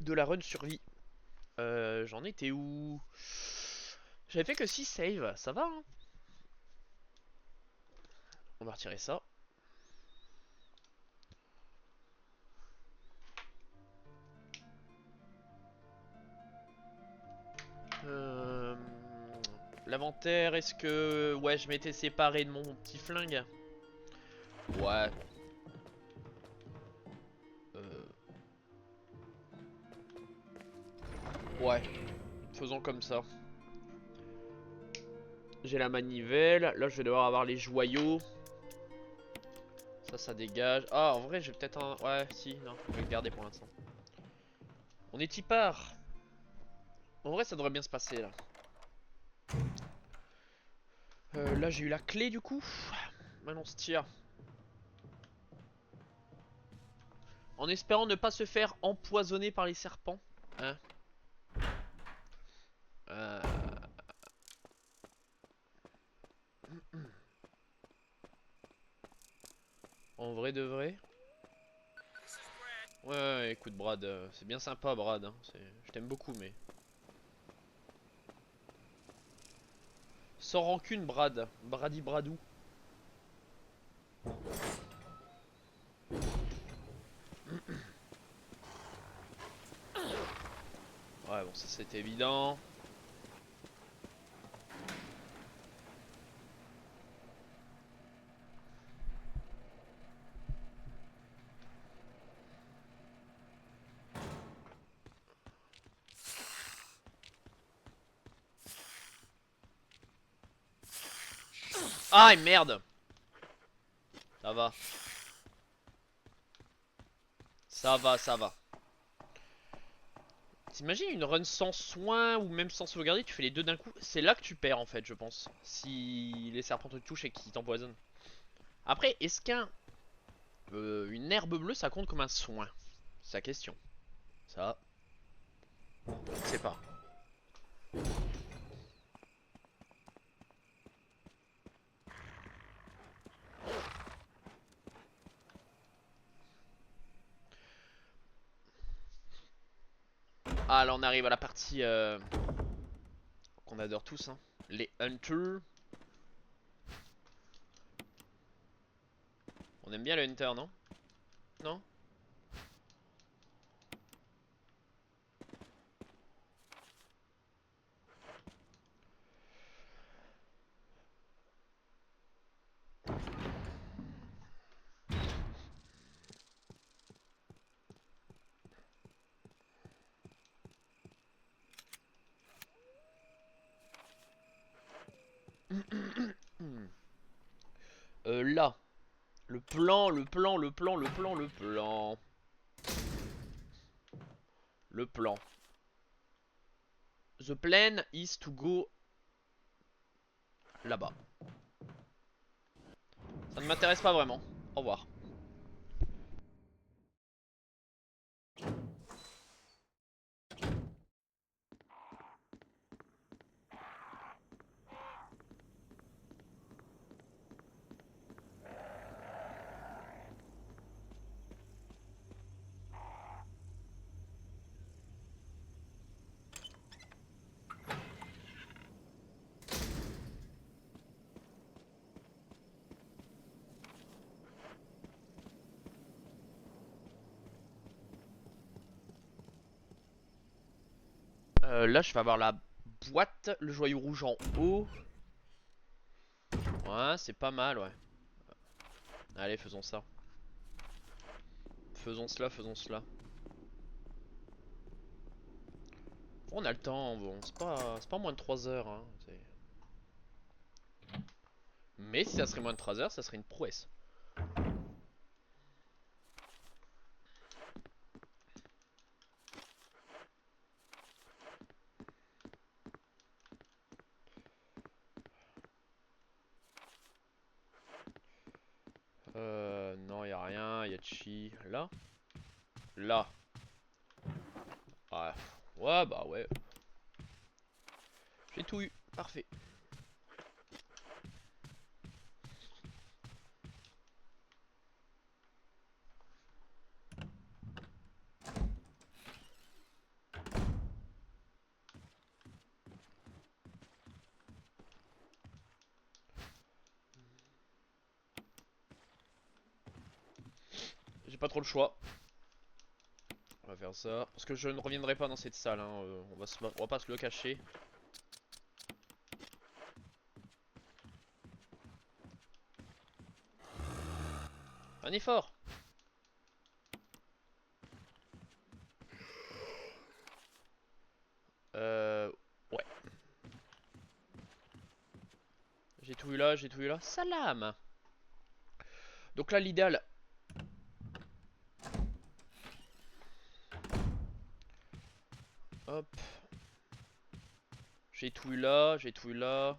de la run survie. J'en étais où? J'avais fait que 6 saves, ça va hein. On va retirer ça. Euh, L'inventaire, est-ce que... Ouais, je m'étais séparé de mon petit flingue. Ouais. Euh, Ouais, faisons comme ça. J'ai la manivelle. Là, je vais devoir avoir les joyaux. Ça dégage. Ah, en vrai, j'ai peut-être un... Ouais, si, non, je vais le garder pour l'instant. On est part. En vrai, ça devrait bien se passer, là. Là, j'ai eu la clé, du coup. Maintenant, on se tire. En espérant ne pas se faire empoisonner par les serpents. Hein. Euh... En vrai de vrai. Ouais, ouais, écoute, Brad, c'est bien sympa, Brad. Hein. Je t'aime beaucoup, mais... Sans rancune, Brad. Brady Bradou. Ouais, bon, ça c'était évident. Ah, merde. Ça va. Ça va, ça va. T'imagines une run sans soin ou même sans sauvegarder, tu fais les deux d'un coup. C'est là que tu perds en fait, je pense. Si les serpents te touchent et qu'ils t'empoisonnent. Après, est-ce une herbe bleue ça compte comme un soin? C'est la question. Ça, je sais pas. Ah, là on arrive à la partie qu'on adore tous, hein. Les hunters. On aime bien le hunter, non? Non? Là. Le plan, le plan, le plan, le plan, le plan. Le plan. The plan is to go là-bas. Ça ne m'intéresse pas vraiment. Au revoir. Là, je vais avoir la boîte, le joyau rouge en haut. Ouais, c'est pas mal, ouais. Allez, faisons ça. Faisons cela, faisons cela. On a le temps, bon, c'est pas moins de 3 heures. Hein. Mais si ça serait moins de 3 heures, ça serait une prouesse. Non, y a rien, y a chi. Là? Là. Ouais, ouais, bah ouais. J'ai tout eu, parfait. J'ai pas trop le choix. On va faire ça. Parce que je ne reviendrai pas dans cette salle. Hein. On va pas se le cacher. Un effort. Ouais. J'ai tout eu là, j'ai tout eu là. Salam. Donc là, l'idéal. Hop. J'ai tout eu là, j'ai tout eu là.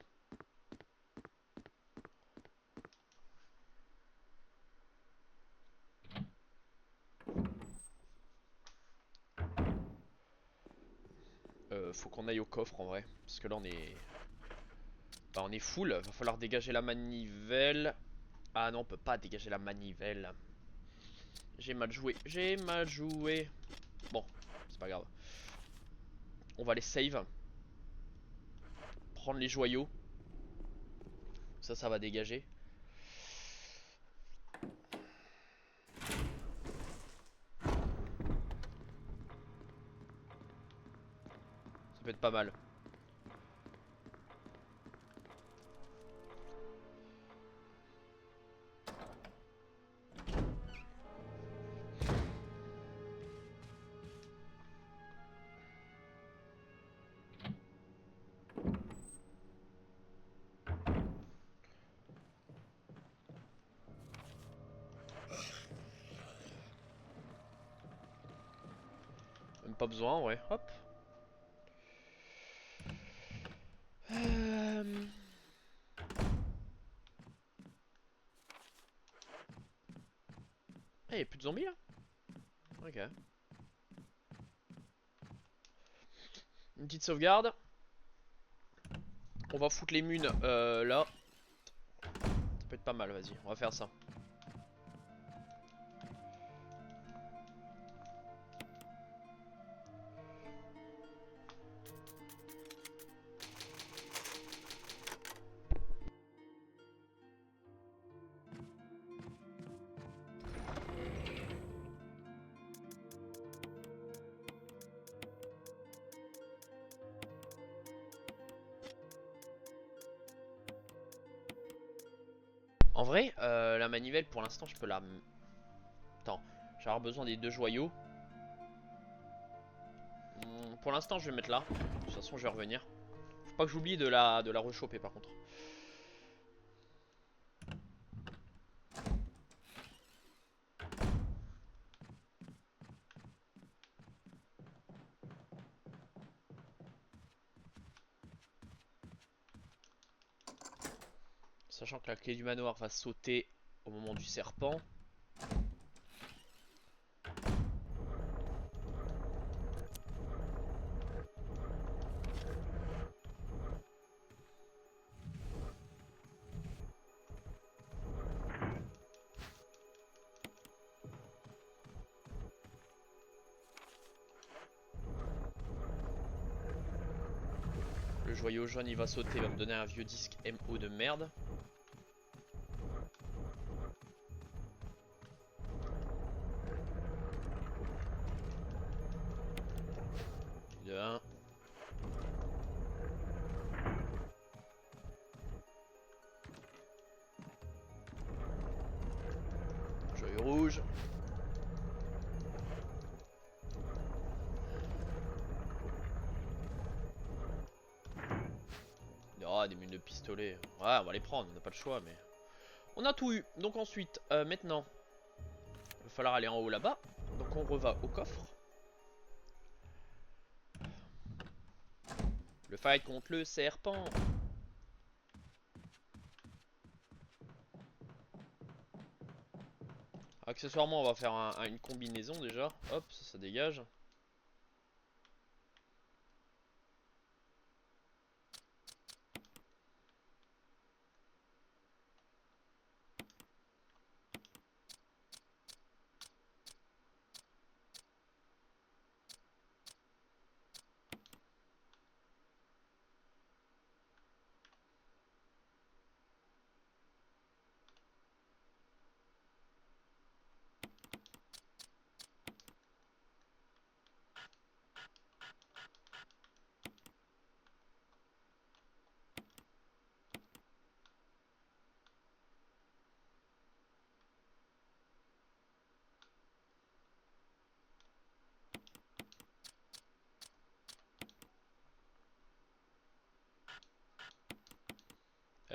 Faut qu'on aille au coffre en vrai. Parce que là, on est. Bah, on est full. Va falloir dégager la manivelle. Ah non, on peut pas dégager la manivelle. J'ai mal joué. J'ai mal joué. Bon, c'est pas grave. On va les save. Prendre les joyaux. Ça va dégager. Ça peut être pas mal. Même pas besoin, ouais. Hop. Eh, y'a plus de zombies là? Ok. Une petite sauvegarde. On va foutre les munes là. Ça peut être pas mal, vas-y, on va faire ça. En vrai, la manivelle pour l'instant je peux la... Attends, je vais avoir besoin des deux joyaux. Pour l'instant je vais mettre là. De toute façon je vais revenir. Faut pas que j'oublie de la rechoper par contre. Sachant que la clé du manoir va sauter au moment du serpent. Le joyau jaune il va sauter, il va me donner un vieux disque MO de merde. De 1. Joyau rouge. Ah, des mules de pistolet. Ouais, on va les prendre, on n'a pas le choix, mais... On a tout eu. Donc ensuite, maintenant, il va falloir aller en haut là-bas. Donc on reva au coffre. Le fight contre le serpent. Accessoirement, on va faire une combinaison déjà. Hop, ça dégage.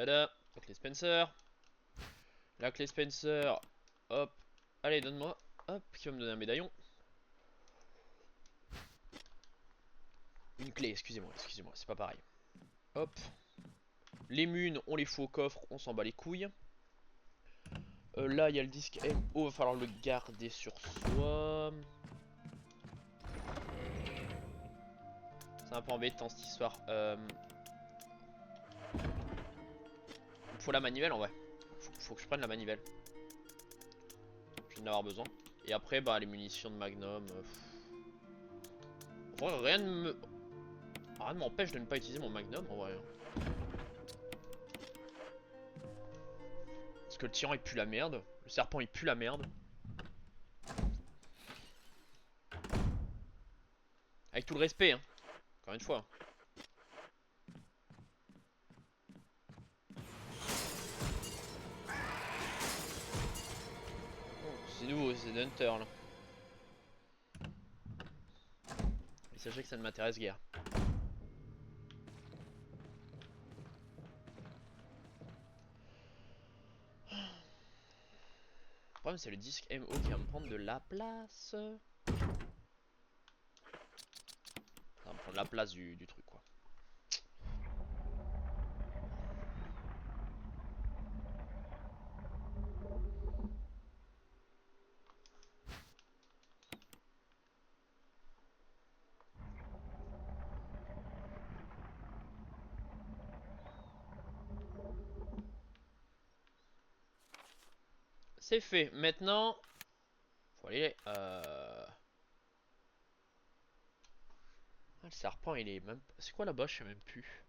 Tada, la clé Spencer. La clé Spencer. Hop. Allez, donne-moi. Hop, qui va me donner un médaillon. Une clé, excusez-moi, c'est pas pareil. Hop. Les munes, on les fout au coffre, on s'en bat les couilles. Là, il y a le disque MO, va falloir le garder sur soi. C'est un peu embêtant cette histoire. Faut la manivelle en vrai. Faut que je prenne la manivelle. Je vais en avoir besoin. Et après, bah, les munitions de Magnum. En vrai, rien ne m'empêche de ne pas utiliser mon Magnum en vrai. Parce que le tyran il pue la merde. Le serpent il pue la merde. Avec tout le respect, hein. Encore une fois. Oh, c'est nouveau, c'est Hunter là. Et sachez que ça ne m'intéresse guère. Le problème c'est le disque MO qui va me prendre de la place. Ça va me prendre la place du truc quoi. C'est fait. Maintenant, faut aller. Ah, le serpent, il est même. C'est quoi là-bas? Je sais même plus.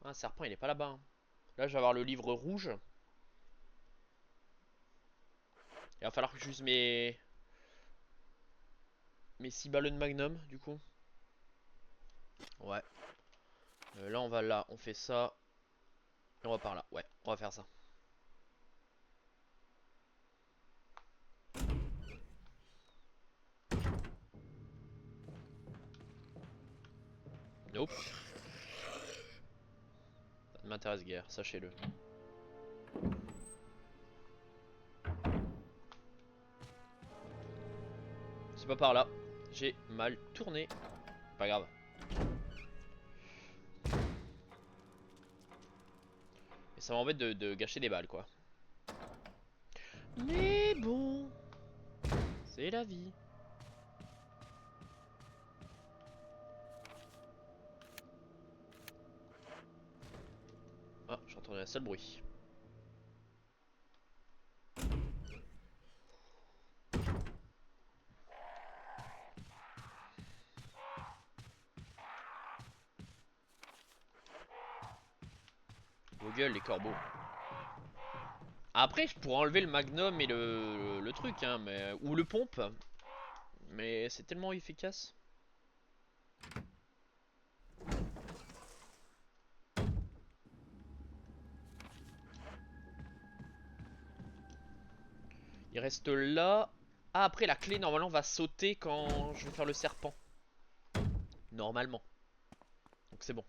Ah, le serpent, il est pas là-bas, hein. Là, je vais avoir le livre rouge. Il va falloir que j'use mes 6 ballons de magnum, du coup. Ouais. Là, on va là, on fait ça. Et on va par là. Ouais, on va faire ça. Nope. Ça ne m'intéresse guère, sachez-le. C'est pas par là. J'ai mal tourné. Pas grave. Et ça m'embête de gâcher des balles, quoi. Mais bon, c'est la vie. Ah, j'ai entendu un seul bruit. Vos gueules, les corbeaux. Après, je pourrais enlever le magnum et le truc, hein, mais, ou le pompe. Mais c'est tellement efficace. Il reste là. Ah, après, la clé, normalement, va sauter quand je vais faire le serpent. Normalement. Donc c'est bon.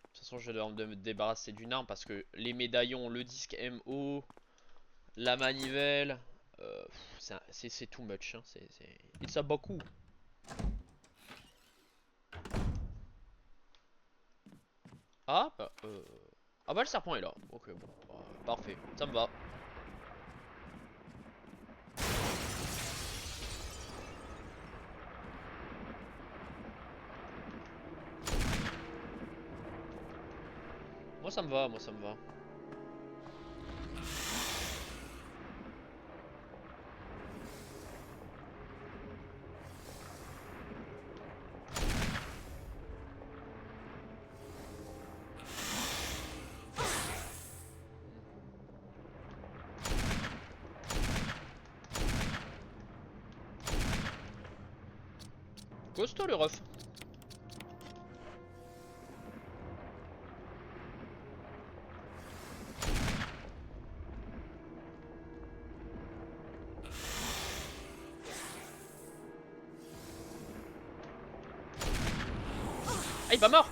De toute façon, je vais devoir me débarrasser d'une arme parce que les médaillons, le disque MO, la manivelle, c'est too much. Hein. It's a beaucoup. Ah bah, ah bah le serpent est là. Ok, bon, bah, parfait, ça me va. Moi ça me va, moi ça me va. Costaud le ref. Ah, il est pas mort.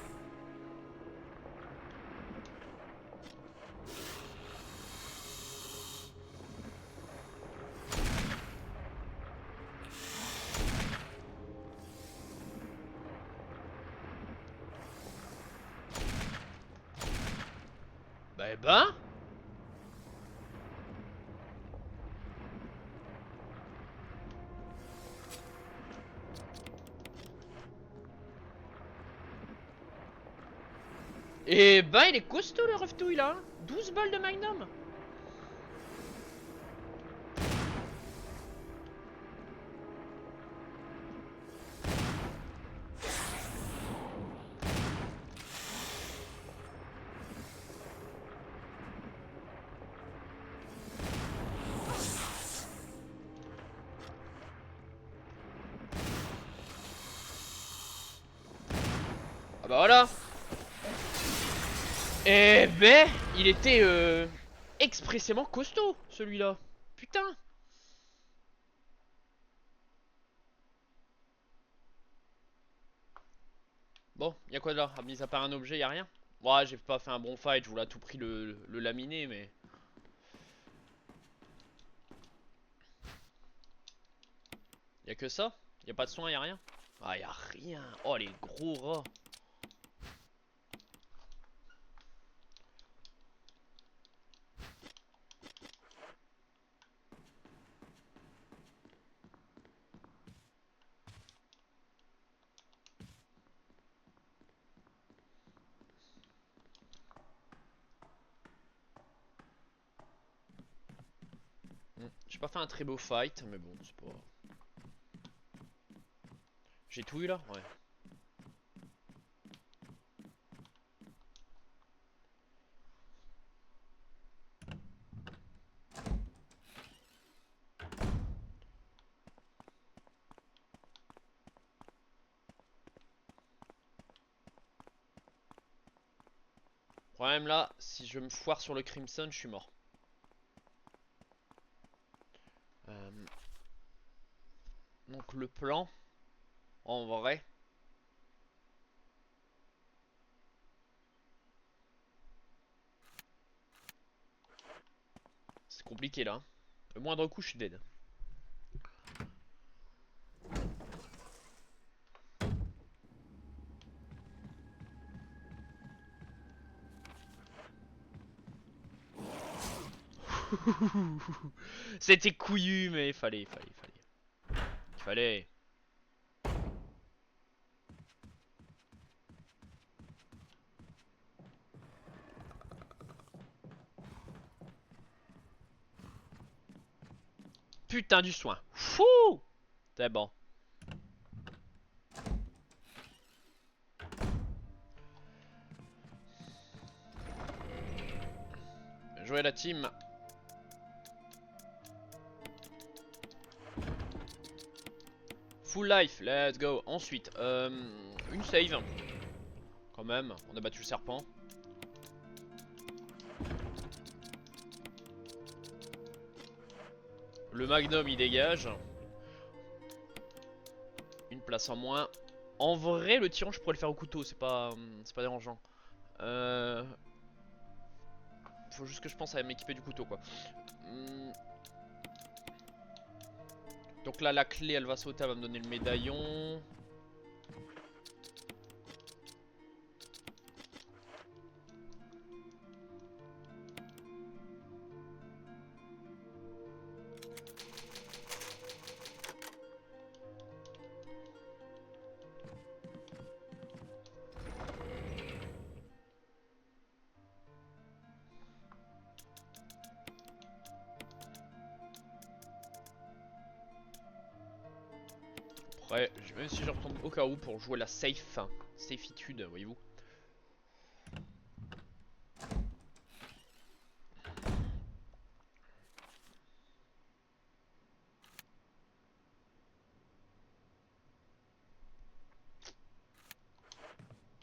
Bah. Et bah il est costaud le Reftouille là. 12 balles de Magnum. Ah bah voilà. Eh ben, il était expressément costaud celui-là. Putain. Bon, y'a quoi de là? Ah, mis à part un objet, y'a rien? Ouais, j'ai pas fait un bon fight, je voulais à tout prix le laminer, mais... Y'a que ça? Y'a pas de soin, y'a rien? Ah, y'a rien. Oh, les gros rats. J'ai pas fait un très beau fight, mais bon, c'est pas... J'ai tout eu là? Ouais. Problème là, si je me foire sur le Crimson, je suis mort. Donc le plan, en vrai... C'est compliqué là. Hein. Le moindre coup, je suis dead. C'était couillu, mais il fallait. Il fallait. Putain du soin. Fou. C'est bon. Bien joué la team. Full life, let's go. Ensuite, une save. Quand même, on a battu le serpent. Le magnum il dégage. Une place en moins. En vrai, le tyran je pourrais le faire au couteau, c'est pas dérangeant. Faut juste que je pense à m'équiper du couteau quoi. Donc là la clé elle va sauter, elle va me donner le médaillon. Ouais, même si je retombe au cas où pour jouer la safe, safitude, voyez-vous.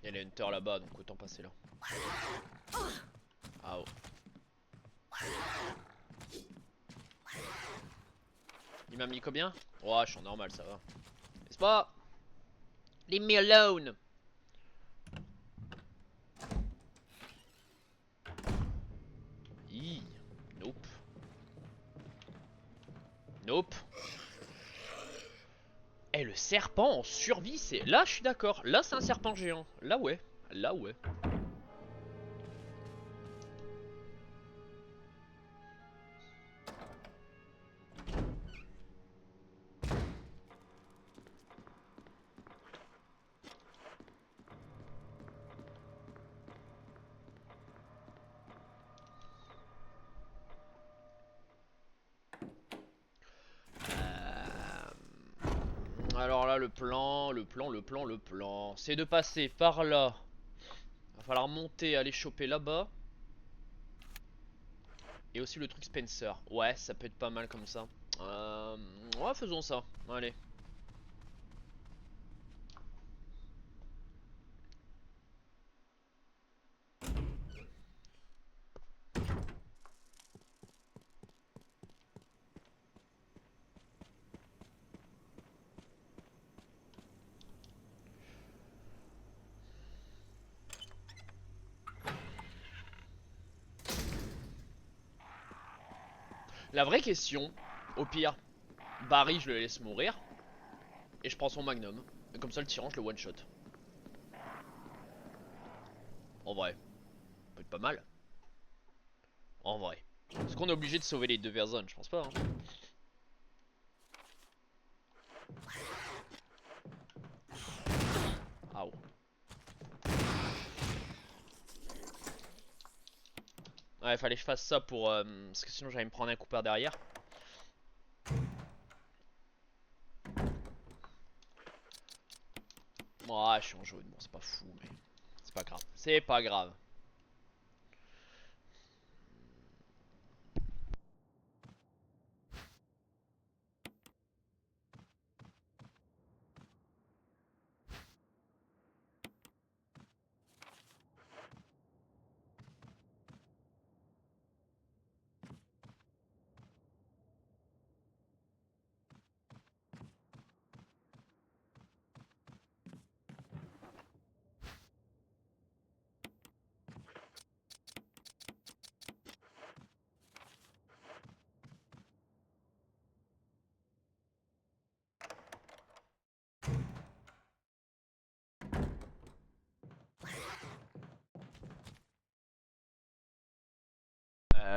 Il y a les hunters là-bas, donc autant passer là. Ah oh. Il m'a mis combien? Ouais, je suis en normal, ça va. N'est-ce pas? Leave me alone. Nope. Eh, le serpent en survie, c'est... Là, je suis d'accord. Là, c'est un serpent géant. Là, ouais. Là, ouais. Alors là, le plan, c'est de passer par là. Va falloir monter, aller choper là-bas. Et aussi le truc Spencer. Ouais, ça peut être pas mal comme ça. Ouais, faisons ça. Allez. La vraie question, au pire, Barry, je le laisse mourir. Et je prends son magnum. Et comme ça, le tyran, je le one shot. En vrai, ça peut être pas mal. En vrai. Est-ce qu'on est obligé de sauver les deux personnes? Je pense pas. Hein. Ah oh. Ouais, fallait que je fasse ça pour... parce que sinon j'allais me prendre un coup par derrière. Oh, je suis en jaune, bon c'est pas fou mais... C'est pas grave, c'est pas grave.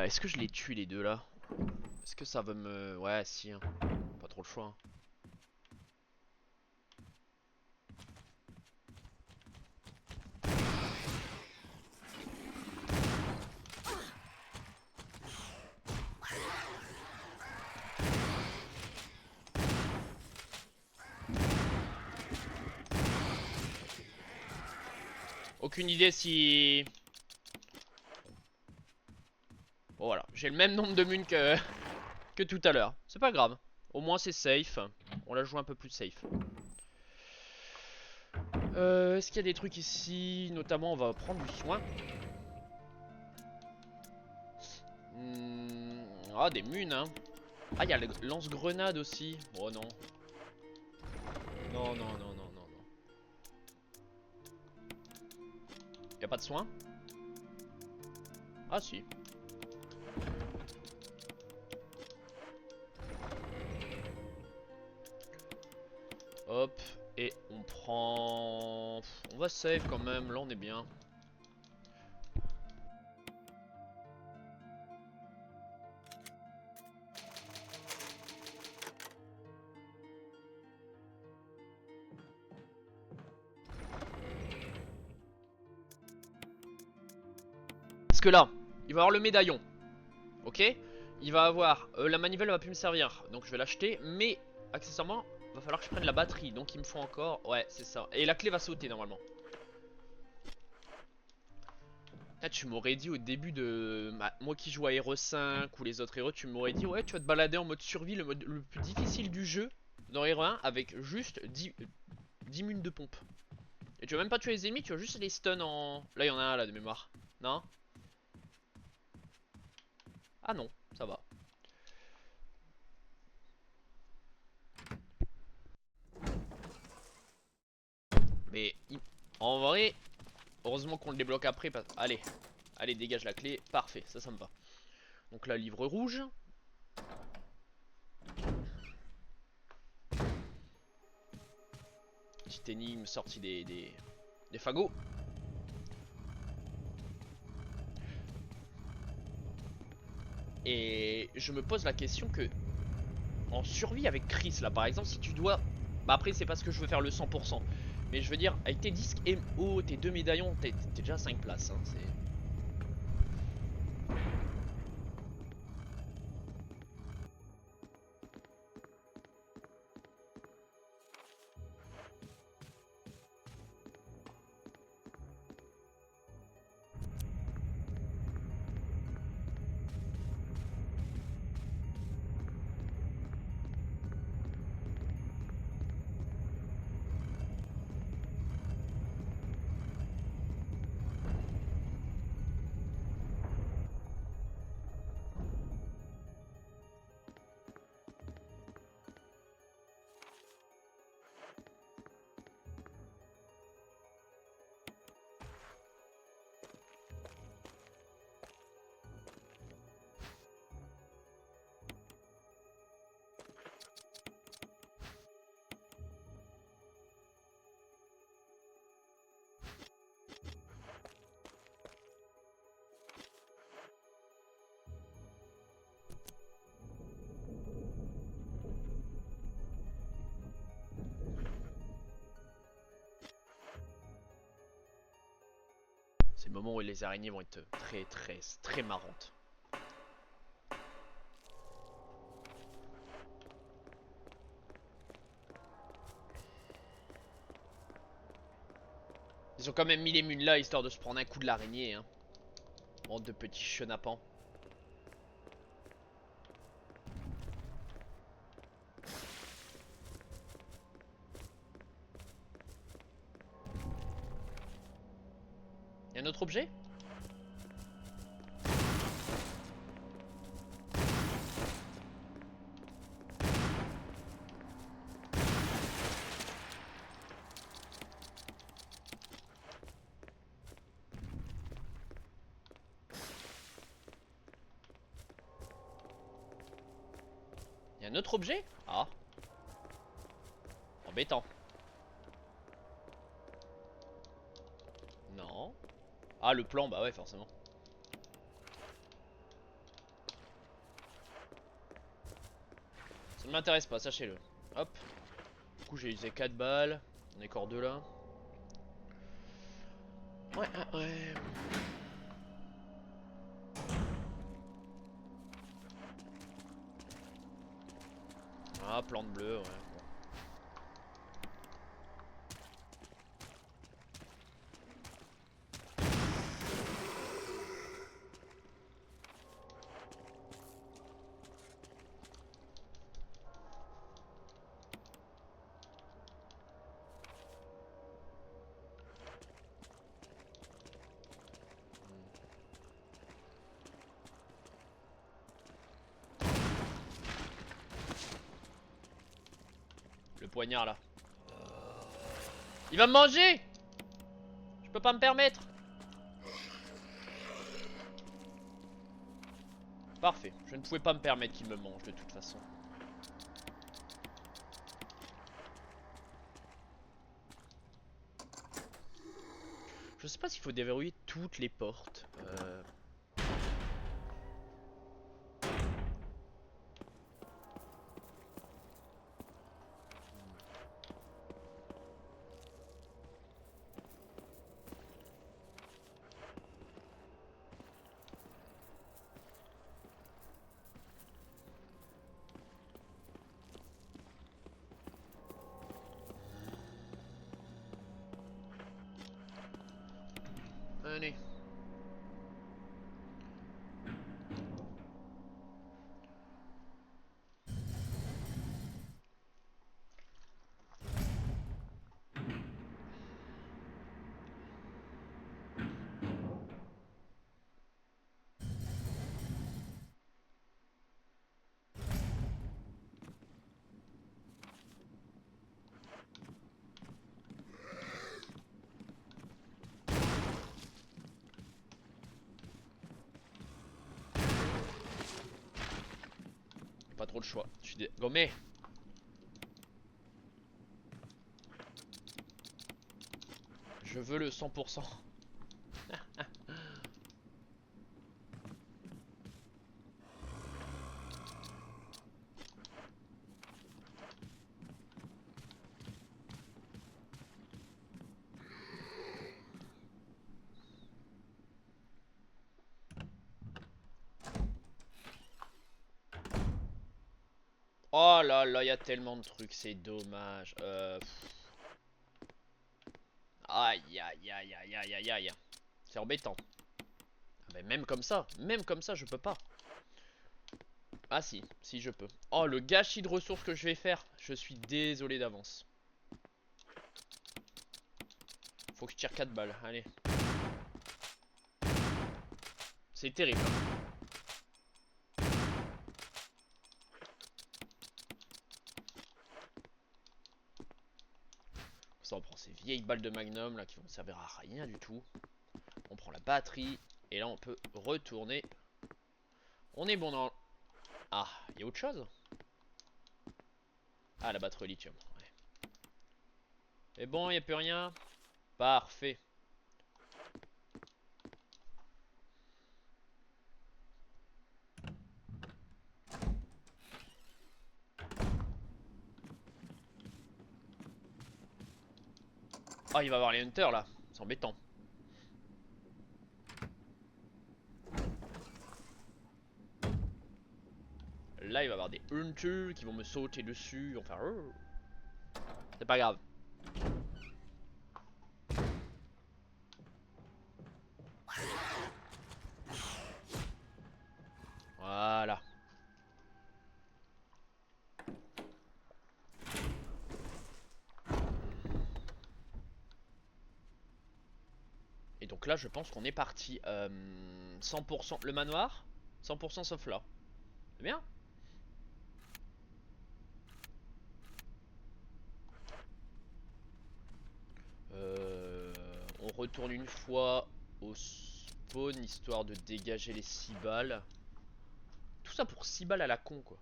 Est-ce que je les tue les deux là? Est-ce que ça va me... Ouais si, hein. Pas trop le choix. Hein. Aucune idée si... Bon voilà, j'ai le même nombre de munes que tout à l'heure. C'est pas grave. Au moins c'est safe. On la joue un peu plus safe. Est-ce qu'il y a des trucs ici? Notamment on va prendre du soin. Ah des munes hein. Ah il y a le lance-grenade aussi. Oh non. Non non non non non non. Y'a pas de soin? Ah si. Hop. Et on prend... On va save quand même, là on est bien. Parce que là, il va avoir le médaillon. Ok. Il va avoir... la manivelle va plus me servir. Donc je vais l'acheter. Mais, accessoirement, va falloir que je prenne la batterie. Donc il me faut encore... Ouais, c'est ça. Et la clé va sauter normalement. Là, tu m'aurais dit au début de... moi qui joue à Hero 5 ou les autres héros, tu m'aurais dit ouais tu vas te balader en mode survie, le mode le plus difficile du jeu dans Hero 1 avec juste 10 munes de pompe. Et tu vas même pas tuer les ennemis, tu vas juste les stun en... Là il y en a un là de mémoire. Non? Ah non, ça va. Mais en vrai, heureusement qu'on le débloque après. Allez, allez dégage la clé, parfait, ça me va. Donc là livre rouge. petite énigme sortie des fagots. Et je me pose la question que en survie avec Chris là par exemple, si tu dois, bah après c'est parce que je veux faire le 100%, mais je veux dire avec tes disques MO, tes 2 médaillons, t'es déjà à 5 places hein, c'est... C'est le moment où les araignées vont être très marrantes. Ils ont quand même mis les mules là histoire de se prendre un coup de l'araignée hein. Bande de petits chenapans. Y'a un autre objet? Y'a un autre objet? Ah. Embêtant. Non. Ah le plan, bah ouais forcément. Ça ne m'intéresse pas, sachez-le. Hop. Du coup j'ai usé 4 balles. On est encore 2 là. Ouais, ouais. Ah, plante bleue, ouais. Le poignard là. Il va me manger! Je peux pas me permettre. Parfait, je ne pouvais pas me permettre qu'il me mange de toute façon. Je sais pas s'il faut déverrouiller toutes les portes. Allez. Pas trop de choix. Je suis gommé. Je veux le 100%. Oh là là, il y a tellement de trucs, c'est dommage. Aïe aïe aïe aïe aïe aïe aïe. C'est embêtant. Ah bah même comme ça, je peux pas. Ah si, si je peux. Oh, le gâchis de ressources que je vais faire. Je suis désolé d'avance. Faut que je tire 4 balles, allez. C'est terrible. Ça, on prend ces vieilles balles de magnum là qui vont servir à rien du tout. On prend la batterie. Et là, on peut retourner. On est bon dans... Ah, il y a autre chose? Ah, la batterie lithium. Ouais. Et bon, il n'y a plus rien. Parfait. Oh, il va y avoir les hunters là. C'est embêtant. Là, il va y avoir des hunters qui vont me sauter dessus. Enfin, c'est pas grave. Voilà. Et donc là, je pense qu'on est parti. 100% le manoir. 100% sauf là. C'est bien. Euh, on retourne une fois au spawn histoire de dégager les 6 balles. Tout ça pour 6 balles à la con quoi.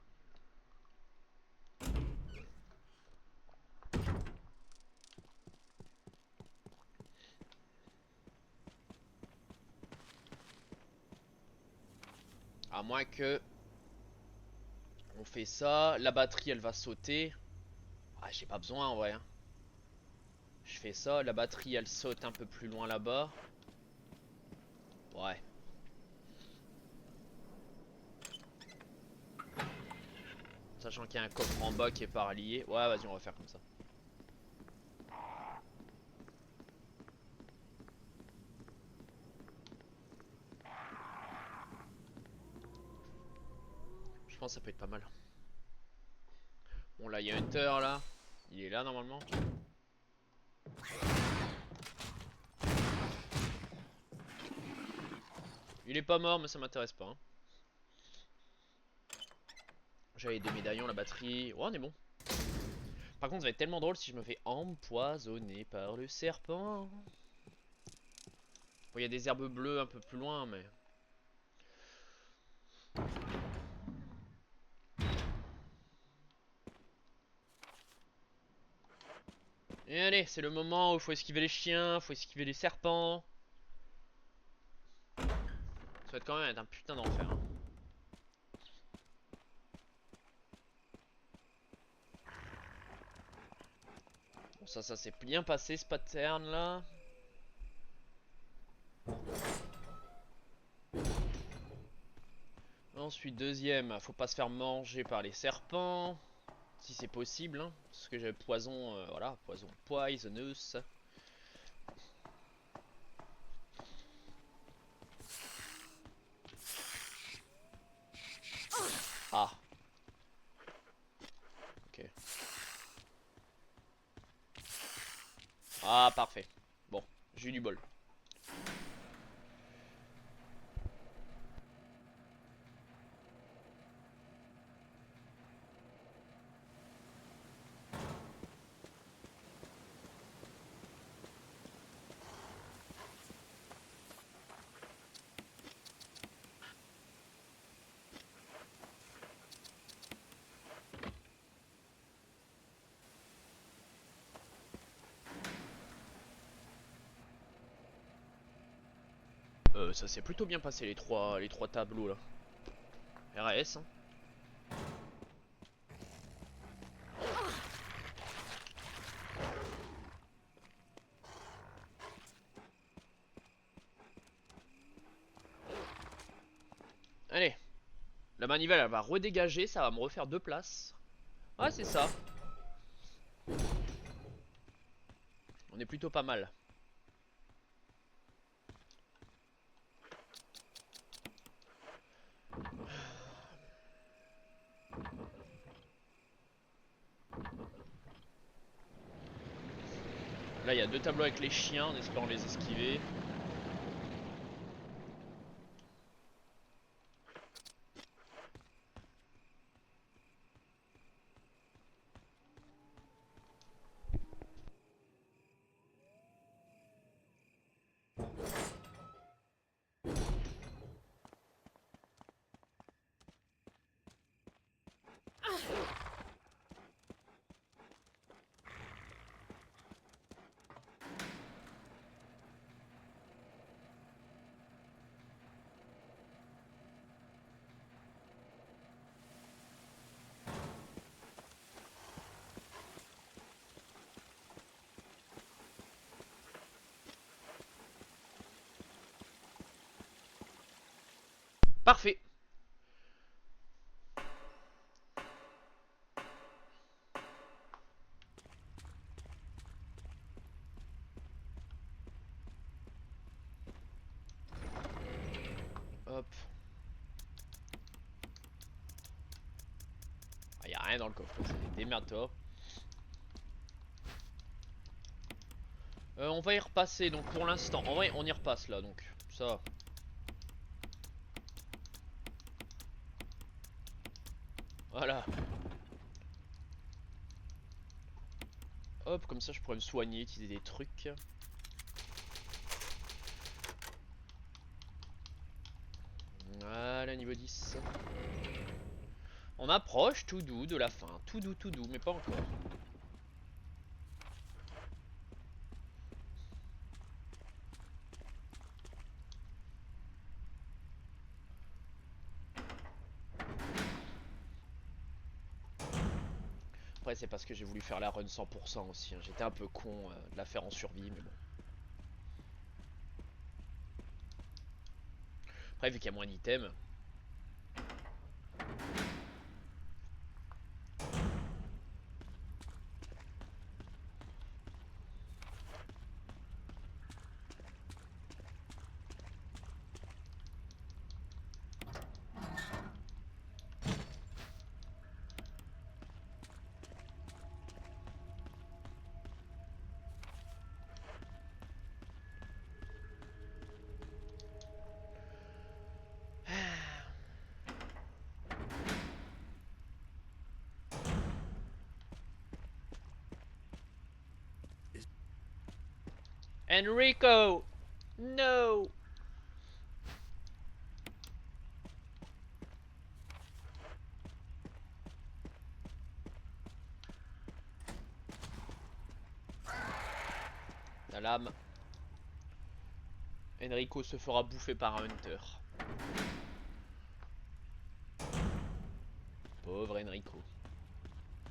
À moins que on fait ça, la batterie elle va sauter. Ah, j'ai pas besoin en vrai. Hein. Je fais ça, la batterie elle saute un peu plus loin là-bas. Ouais. Sachant qu'il y a un coffre en bas qui est pas relié. Ouais, vas-y, on va faire comme ça. Je pense que ça peut être pas mal. Bon, là, il y a Hunter là. Il est là normalement. Il est pas mort, mais ça m'intéresse pas. Hein. J'avais des médaillons, la batterie. Ouais, on est bon. Par contre, ça va être tellement drôle si je me fais empoisonner par le serpent. Bon, il y a des herbes bleues un peu plus loin, mais. Et allez, c'est le moment où il faut esquiver les chiens, faut esquiver les serpents. Ça va être quand même un putain d'enfer. Hein. Bon, ça s'est bien passé ce pattern là. Ensuite, deuxième, faut pas se faire manger par les serpents. Si c'est possible, hein, parce que j'ai poison, voilà, poison poisonous. Ah, ok. Ah, parfait. Bon, j'ai eu du bol. ça s'est plutôt bien passé les trois tableaux là. RAS hein. Allez, la manivelle elle va redégager, ça va me refaire 2 places. Ah c'est ça. On est plutôt pas mal. Là il y a 2 tableaux avec les chiens en espérant les esquiver. Parfait. Hop. Ah, y a rien dans le coffre, démerde-toi. On va y repasser donc pour l'instant. En vrai, on y repasse là donc. Ça va. Voilà. Hop, comme ça je pourrais me soigner, utiliser des trucs. Voilà, niveau 10. On approche tout doux de la fin. Tout doux, mais pas encore. Après, c'est parce que j'ai voulu faire la run 100% aussi. Hein. J'étais un peu con de la faire en survie, mais bon. Après, vu qu'il y a moins d'items. Enrico! No! La lame. Enrico se fera bouffer par un hunter. Pauvre Enrico.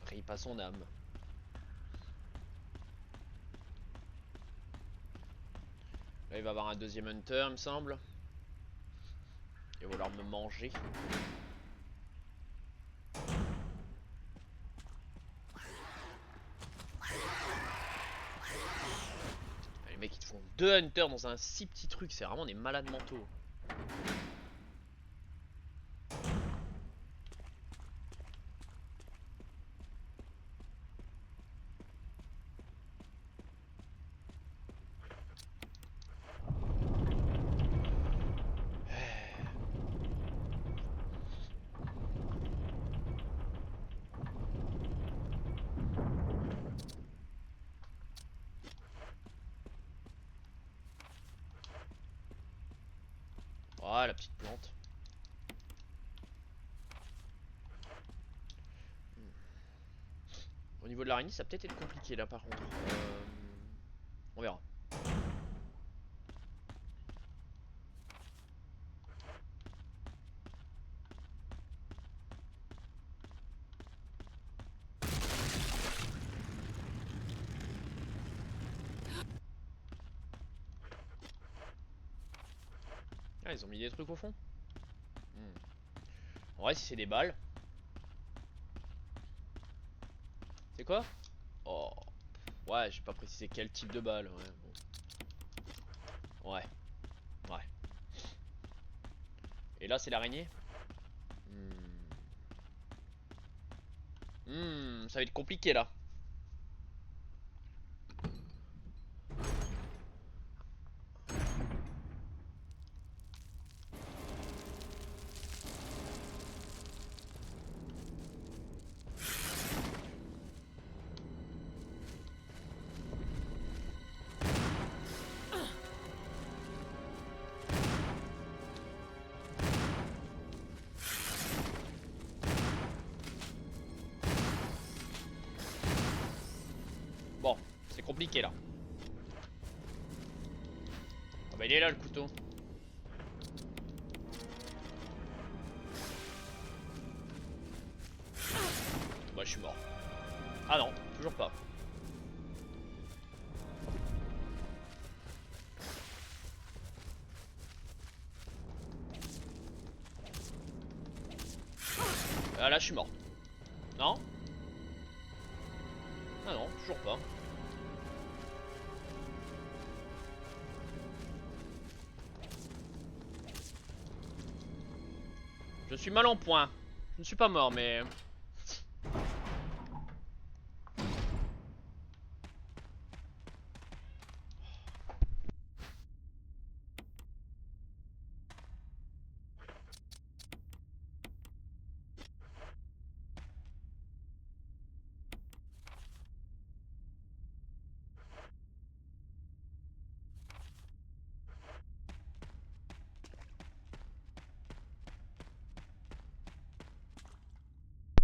Rip à son âme. Là, il va y avoir un deuxième hunter, il me semble. Il va vouloir me manger. Les mecs, ils te font 2 hunters dans un si petit truc. C'est vraiment des malades mentaux. Ah, la petite plante. Au niveau de l'araignée, ça va peut-être être compliqué là par contre. On verra. Ah, ils ont mis des trucs au fond. En vrai, si c'est des balles. C'est quoi? Oh. Ouais, j'ai pas précisé quel type de balle. Ouais, bon. Ouais. Ouais. Et là, c'est l'araignée. Ça va être compliqué là. Bon, c'est compliqué là. Ah bah il est là le couteau. Bah je suis mort. Ah non, toujours pas. Ah là je suis mort. Non? Ah non, toujours pas. Je suis mal en point. Je ne suis pas mort mais...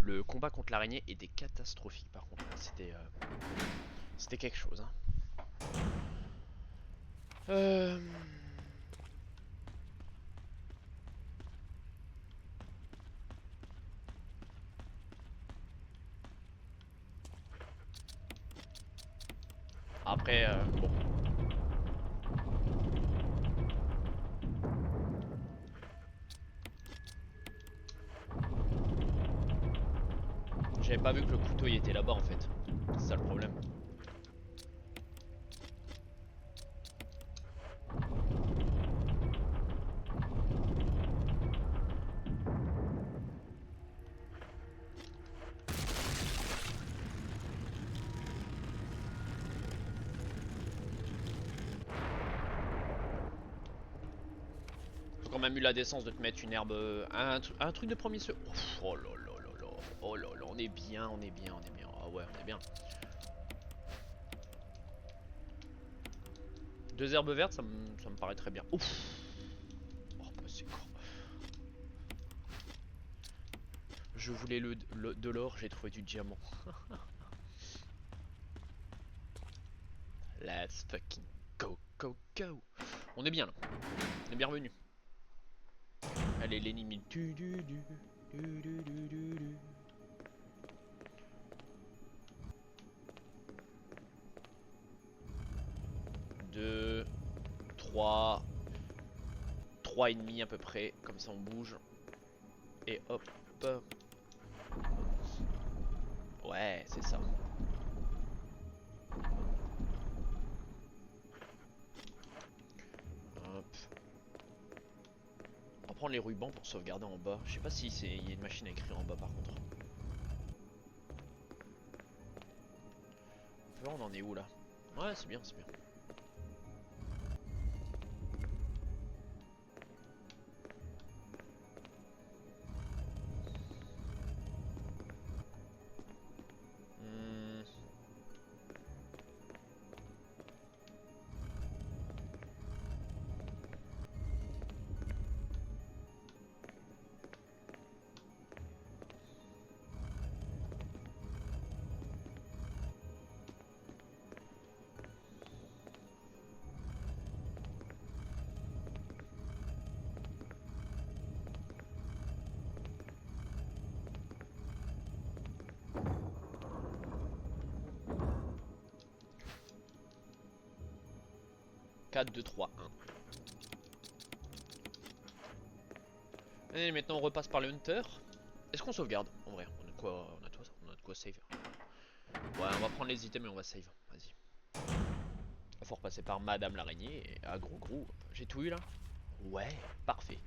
Le combat contre l'araignée était catastrophique par contre. C'était quelque chose. Hein. Euh... Après, bon. J'avais pas vu que le couteau il était là-bas en fait. C'est ça le problème. Faut quand même eu la décence de te mettre une herbe... un truc de premier secours. Oh là là là là. Oh là là, on est bien, on est bien, on est bien. Ah ouais, on est bien. Deux herbes vertes, ça me paraît très bien. Ouf. Oh bah c'est con. Je voulais de l'or, j'ai trouvé du diamant. Let's fucking go, go, go. On est bien là. On est bien revenu. Allez, l'ennemi. 2, 3, 3 et demi à peu près. Comme ça on bouge. Et hop. Ouais, c'est ça. Hop. On va prendre les rubans pour sauvegarder en bas. Je sais pas si il y a une machine à écrire en bas par contre. Là on en est où là? Ouais, c'est bien, c'est bien. Quatre, 2, 3, 1. Et maintenant on repasse par le Hunter. Est-ce qu'on sauvegarde? En vrai, on a de quoi save. Ouais, on va prendre les items et on va save. Vas-y. Faut repasser par Madame l'araignée et ah gros gros. J'ai tout eu là? Ouais, parfait.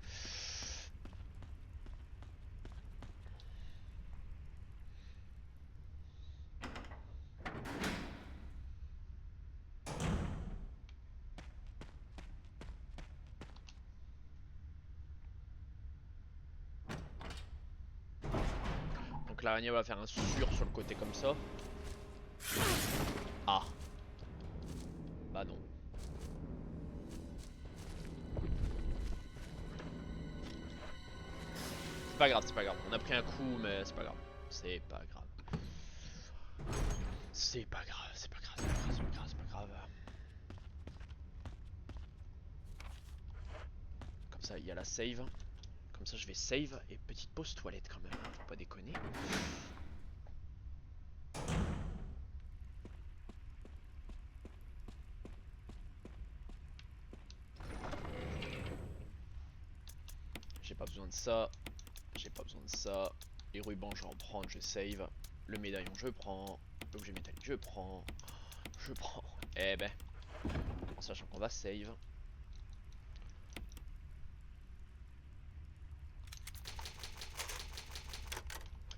Donc l'araignée va faire un sur le côté comme ça. Ah. Bah non. C'est pas grave, c'est pas grave. On a pris un coup, mais c'est pas grave. C'est pas grave. C'est pas grave, c'est pas grave, c'est pas grave, c'est pas grave, c'est pas grave. Comme ça, il y a la save. Comme ça, je vais save. Et petite pause toilette quand même, hein, faut pas déconner. J'ai pas besoin de ça. J'ai pas besoin de ça. Les rubans, je vais en prendre, je save. Le médaillon, je prends. L'objet métallique, je prends. Je prends. Eh ben, en sachant qu'on va save.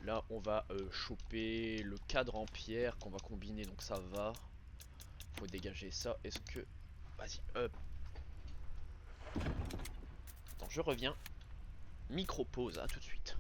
Là, on va choper le cadre en pierre qu'on va combiner, donc ça va. Faut dégager ça. Est-ce que... Vas-y, hop. Attends, je reviens. Micro-pause, à tout de suite.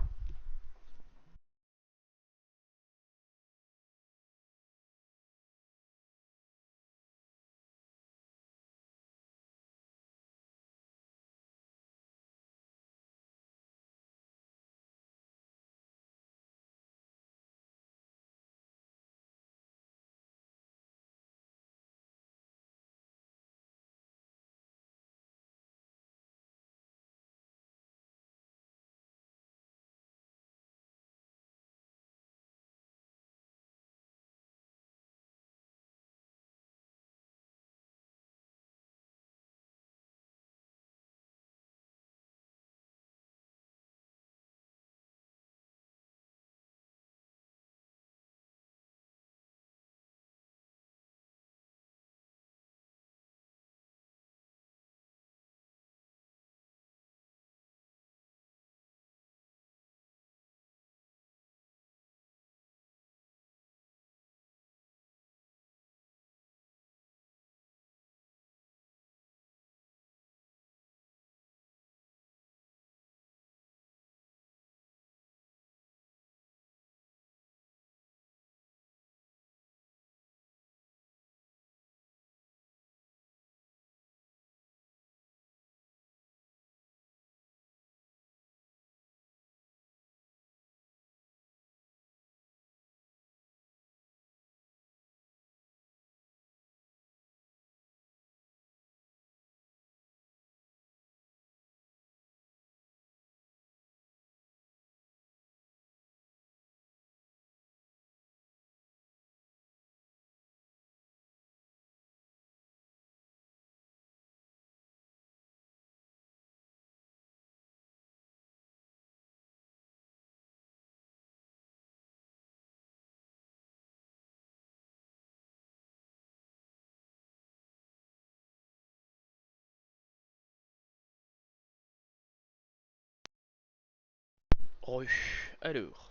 Alors.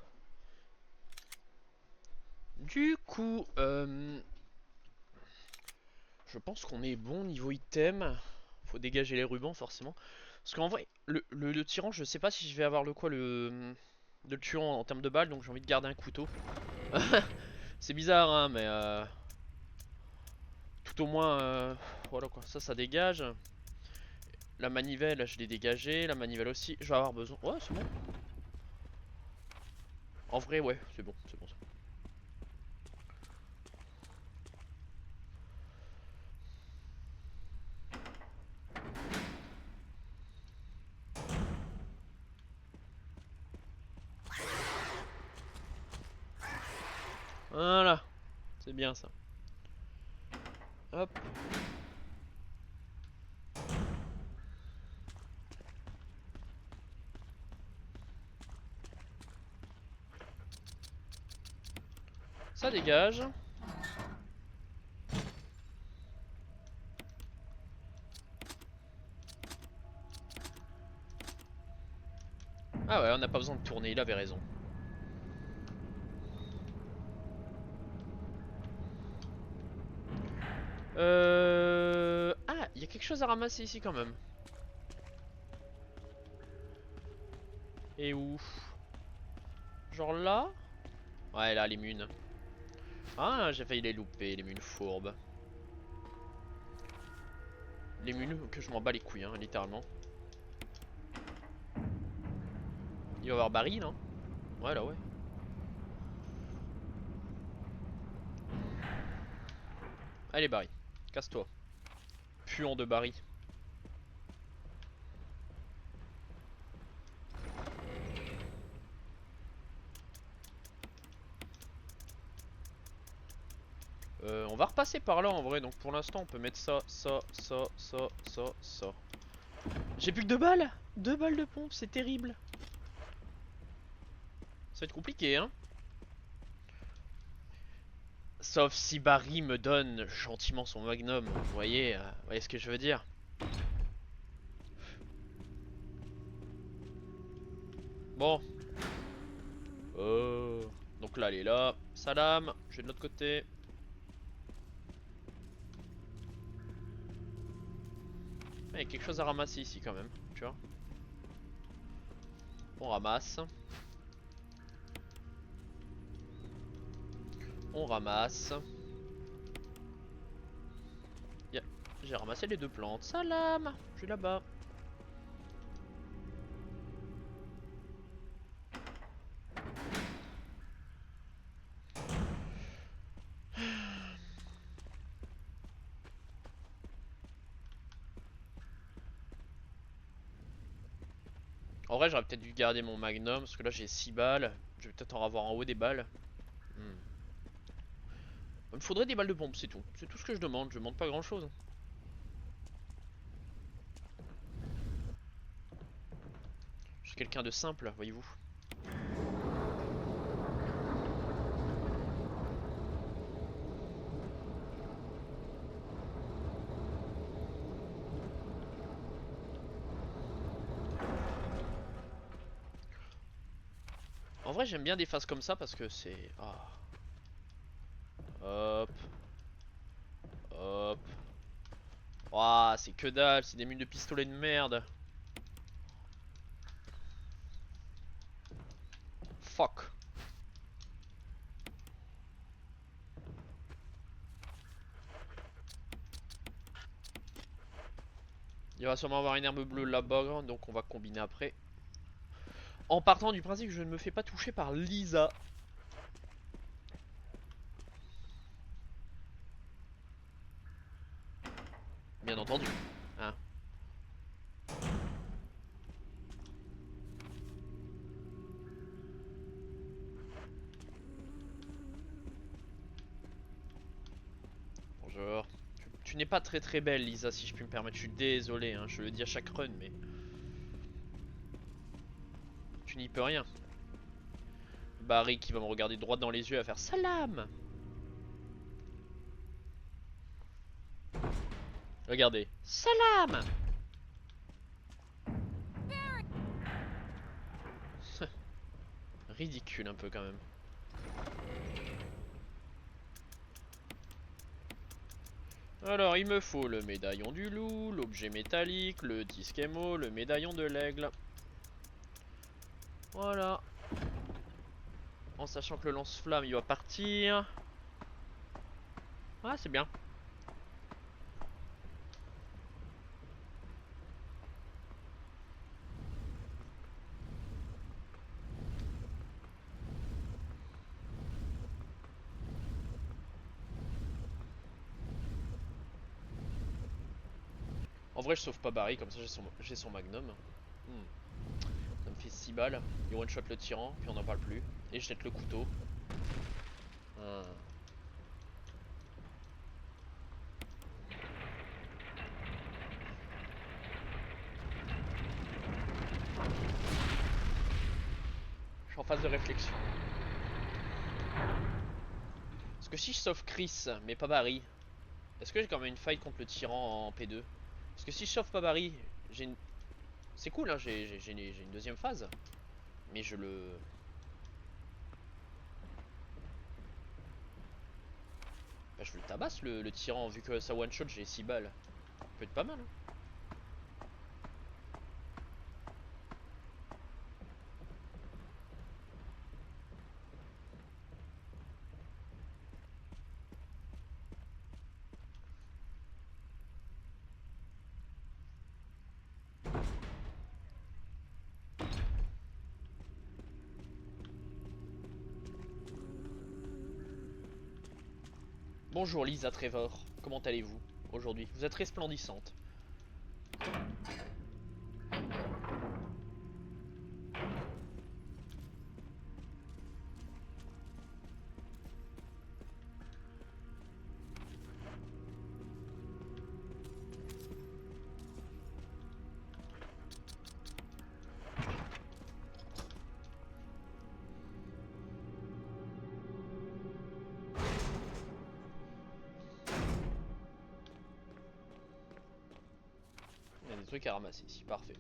Du coup, je pense qu'on est bon niveau item. Faut dégager les rubans forcément. Parce qu'en vrai, le tyran, je sais pas si je vais avoir le quoi de le tuer en termes de balles, donc j'ai envie de garder un couteau. C'est bizarre, hein, mais tout au moins, voilà quoi, ça dégage. La manivelle, je l'ai dégagée, la manivelle aussi, je vais avoir besoin. Ouais, c'est bon. En vrai, ouais, c'est bon, c'est bon. Voilà, c'est bien ça. Hop. Ça dégage. Ah ouais, on n'a pas besoin de tourner, il avait raison. Ah, il y a quelque chose à ramasser ici quand même. Et où? Genre là? Ouais, là, les munes. Ah, j'ai failli les louper, les munes fourbes. Les munes que je m'en bats les couilles, hein, littéralement. Il va y avoir Barry, non? Ouais, là, ouais. Allez, Barry, casse-toi. Puant de Barry. On va repasser par là en vrai, donc pour l'instant on peut mettre ça, ça, ça, ça, ça, ça. J'ai plus que 2 balles. 2 balles de pompe, c'est terrible. Ça va être compliqué, hein. Sauf si Barry me donne gentiment son magnum, vous voyez ce que je veux dire. Bon. Donc là, elle est là. Salam, je vais de l'autre côté. Il y a quelque chose à ramasser ici quand même, tu vois. On ramasse. On ramasse. Yeah. J'ai ramassé les 2 plantes. Salam, je suis là-bas. En vrai, j'aurais peut-être dû garder mon magnum parce que là j'ai 6 balles. Je vais peut-être en avoir en haut des balles. Hmm. Il me faudrait des balles de pompe, c'est tout. C'est tout ce que je demande. Je demande pas grand-chose. Je suis quelqu'un de simple, voyez-vous. En vrai, j'aime bien des phases comme ça parce que c'est... Ah. Hop. Hop. Ouah, c'est que dalle, c'est des mules de pistolet de merde. Fuck. Il va sûrement avoir une herbe bleue là-bas, donc on va combiner après. En partant du principe que je ne me fais pas toucher par Lisa. Bien entendu. Hein. Bonjour. Tu n'es pas très très belle, Lisa, si je puis me permettre. Je suis désolé, hein, je le dis à chaque run, mais... Tu n'y peux rien. Barry qui va me regarder droit dans les yeux à faire salam. Regardez. Salam. Ridicule un peu quand même. Alors il me faut le médaillon du loup, l'objet métallique, le disque émo, le médaillon de l'aigle. Voilà. En sachant que le lance-flamme il va partir. Ah c'est bien. En vrai je sauve pas Barry, comme ça j'ai son magnum. Ça me fait 6 balles. Il one shot le tyran, puis on n'en parle plus. Et je jette le couteau. Ah. Je suis en phase de réflexion. Parce que si je sauve Chris, mais pas Barry, est-ce que j'ai quand même une fight contre le tyran en P2? Parce que si je sauve pas Barry, j'ai une... C'est cool, hein, j'ai une deuxième phase. Mais je le... Bah, je le tabasse le tyran, vu que sa one shot j'ai 6 balles. Ça peut être pas mal, hein. Bonjour Lisa Trevor, comment allez-vous aujourd'hui? Vous êtes resplendissante. Il y a des trucs à ramasser ici, parfait.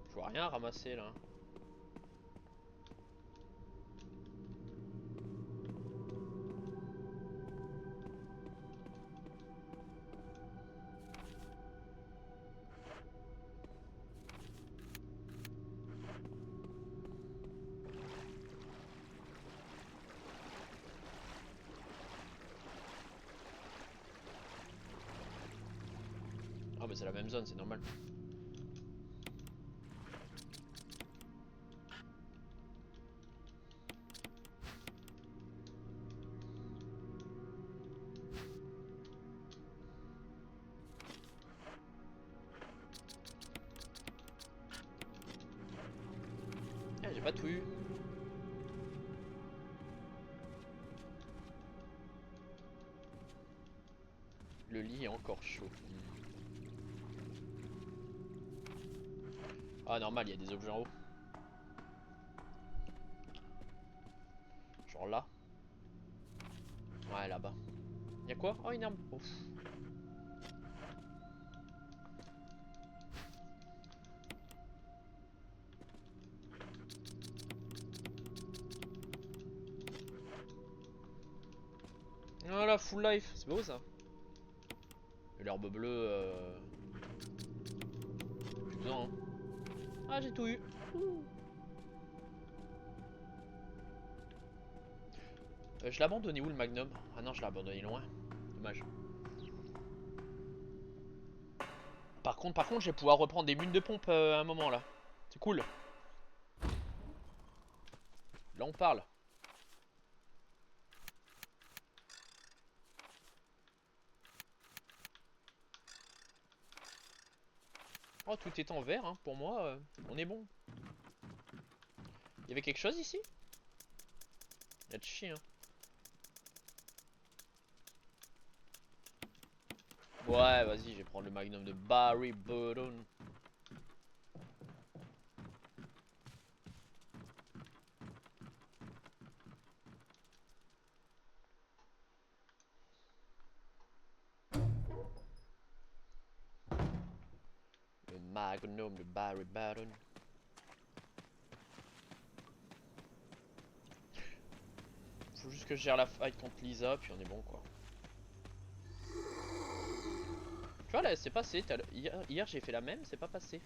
Je vois rien à ramasser là. Ah mais c'est la même zone, c'est normal. Eh, j'ai pas tout eu. Le lit est encore chaud. Ah normal, il y a des objets en haut. Genre là. Ouais, là-bas. Y'a quoi? Oh, une arme. Ouf. Voilà, full life. C'est beau ça. L'herbe bleue. Plus besoin, hein. Ah, j'ai tout eu. Ouh. Je l'ai abandonné où le magnum? Ah non, je l'ai abandonné loin. Dommage. Par contre, je vais pouvoir reprendre des mines de pompe à un moment là. C'est cool. Là, on parle. Oh, tout est en vert, hein. Pour moi, on est bon. Il y avait quelque chose ici? Il y a de chier, hein. Ouais, vas-y, je vais prendre le magnum de Barry Burton. Le magnum de Barry Burton. Faut juste que je gère la fight contre Lisa, puis on est bon quoi. Tu vois là, c'est passé. Hier j'ai fait la même, c'est pas passé.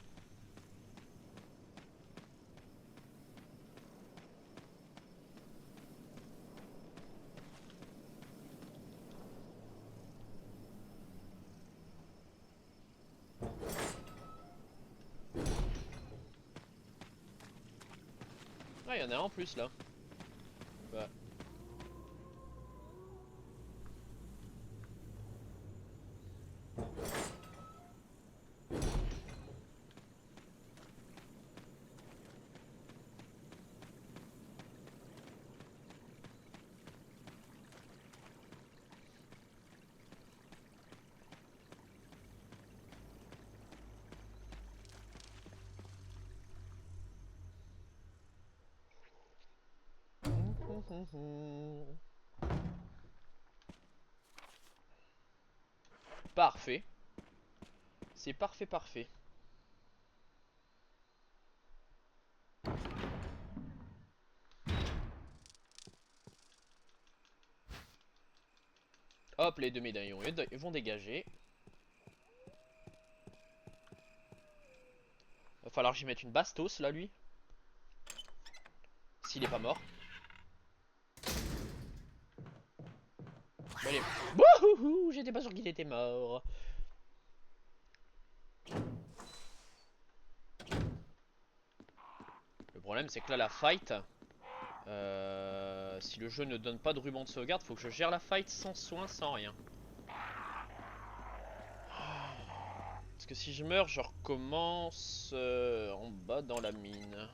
Ah, il y en a un en plus là. Ouais. Parfait. C'est parfait, parfait. Hop, les deux médaillons, ils vont dégager. Va falloir que j'y mette une bastos là, lui. S'il est pas mort. Bon, allez. Wouhouhou, j'étais pas sûr qu'il était mort. Le problème, c'est que là, la fight. Si le jeu ne donne pas de ruban de sauvegarde, faut que je gère la fight sans soin, sans rien. Parce que si je meurs, je recommence en bas dans la mine.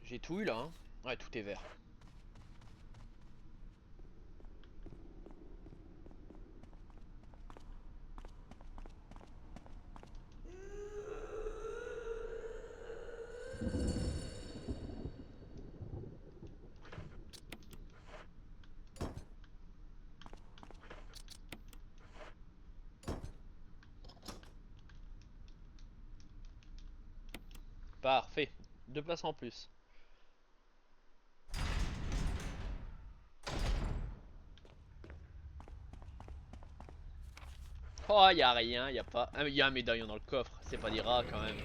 J'ai tout eu là, hein. Ouais, tout est vert. Parfait. 2 places en plus. Oh, y a rien, y a pas. Ah, y a un médaillon dans le coffre, c'est pas des rats quand même.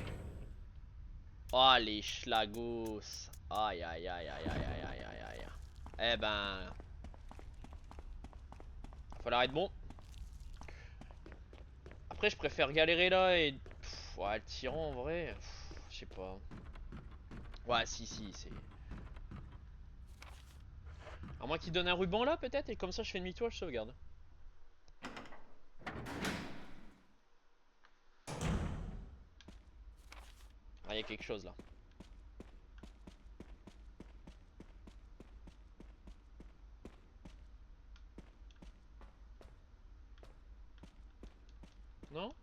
Oh, les schlagos. Aïe aïe aïe aïe aïe aïe aïe aïe aïe. Eh ben. Falloir être bon. Après, je préfère galérer là et. Ouais, le tyran en vrai. Je sais pas. Ouais, si, c'est. À moins qu'il donne un ruban là, peut-être, et comme ça je fais demi-tour, je sauvegarde. Ah, il y a quelque chose là. Non?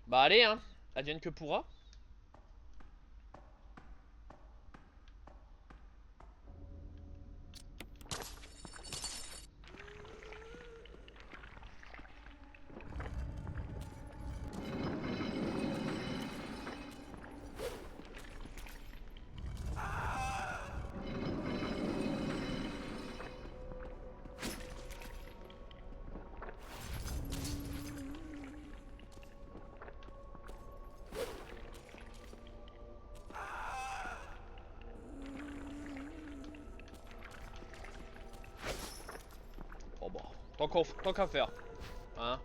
Bah, allez, hein. Advienne que pourra. Oh bah, tant qu'à faire. Hein?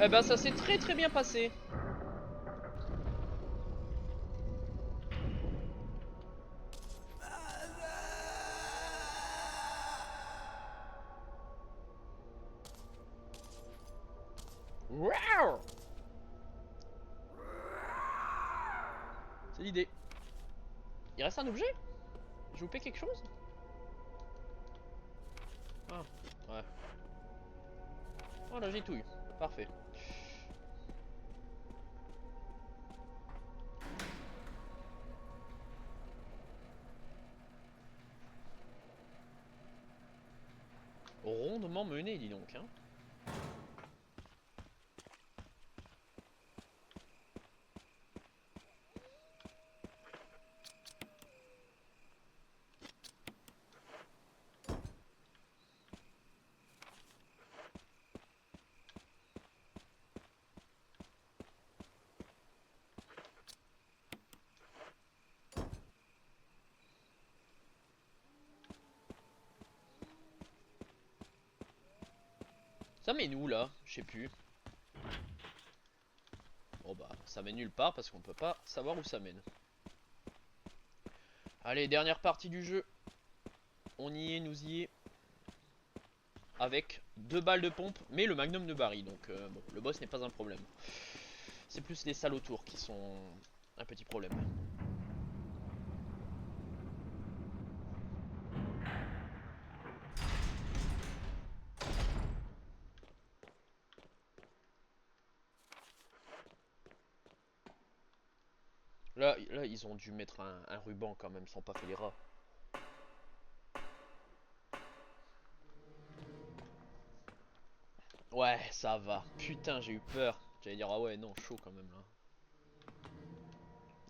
Eh ben, ça s'est très très bien passé. C'est l'idée. Il reste un objet? J'ai loupé quelque chose? Ah, ouais. Voilà, j'ai tout eu. Parfait. Rondement mené, dis donc, hein. Ça mène où là? Je sais plus. Bon bah ça mène nulle part parce qu'on peut pas savoir où ça mène. Allez, dernière partie du jeu. On y est, nous y est. Avec 2 balles de pompe, mais le magnum de Barry. Donc bon, le boss n'est pas un problème. C'est plus les salles autour qui sont un petit problème. Là, ils ont dû mettre un ruban quand même, sans pas fait les rats. Ouais, ça va. Putain, j'ai eu peur. J'allais dire, ah ouais, non, chaud quand même là.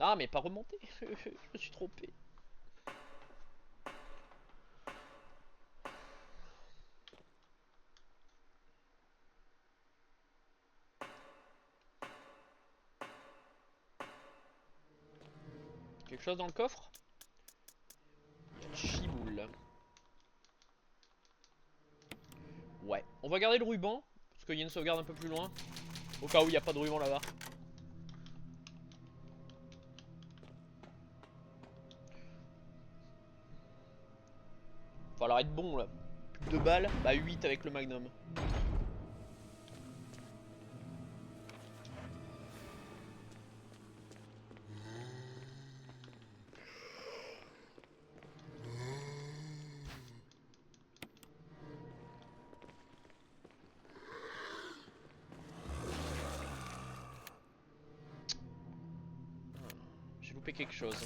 Ah, mais pas remonté. Je me suis trompé. Quelque chose dans le coffre? Chiboule. Ouais. On va garder le ruban. Parce qu'il y a une sauvegarde un peu plus loin. Au cas où il n'y a pas de ruban là-bas. Falloir être bon là. Plus de 2 balles. Bah 8 avec le magnum. J'ai loupé quelque chose.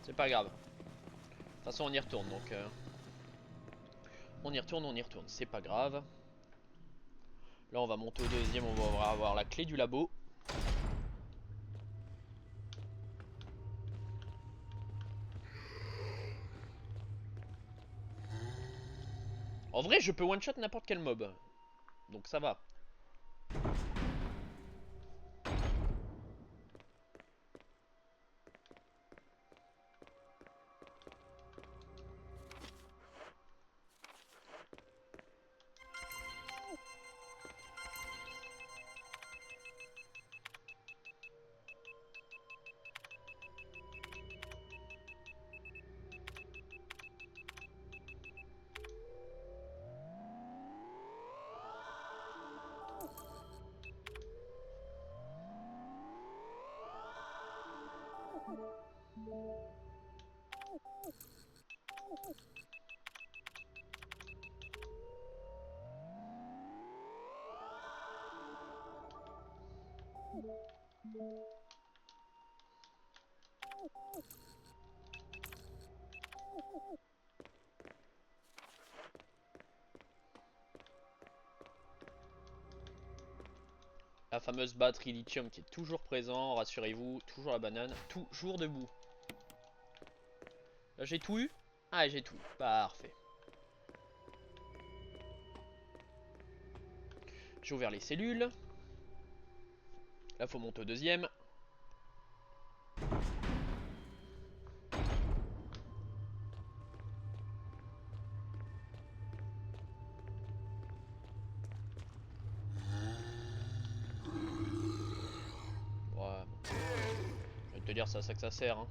C'est pas grave. De toute façon, on y retourne donc. On y retourne, on y retourne. C'est pas grave. Là, on va monter au deuxième. On va avoir la clé du labo. En vrai, je peux one-shot n'importe quel mob. Donc ça va. La fameuse batterie lithium qui est toujours présent, rassurez-vous, toujours la banane, toujours debout. Là j'ai tout eu? Ah j'ai tout eu, parfait. J'ai ouvert les cellules. Là faut monter au deuxième. Ouais, bon. Je vais te dire, c'est à ça que ça sert. Hein.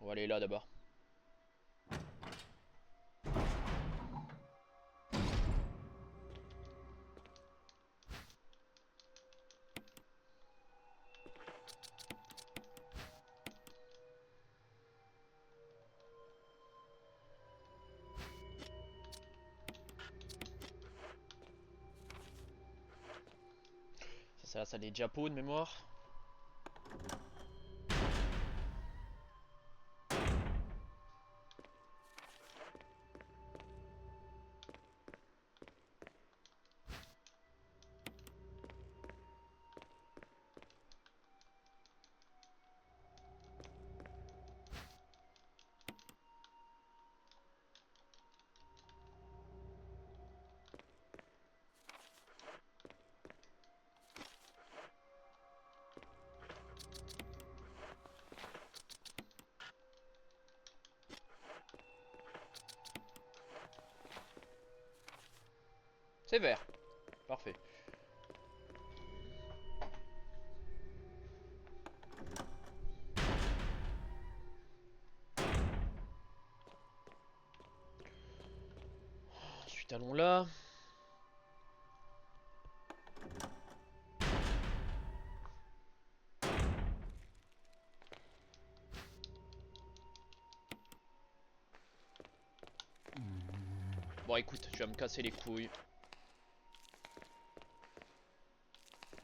On va aller là d'abord. Ça c'est la salle des diapos de mémoire. C'est vert. Parfait. Ensuite, allons là. Bon, écoute, tu vas me casser les couilles.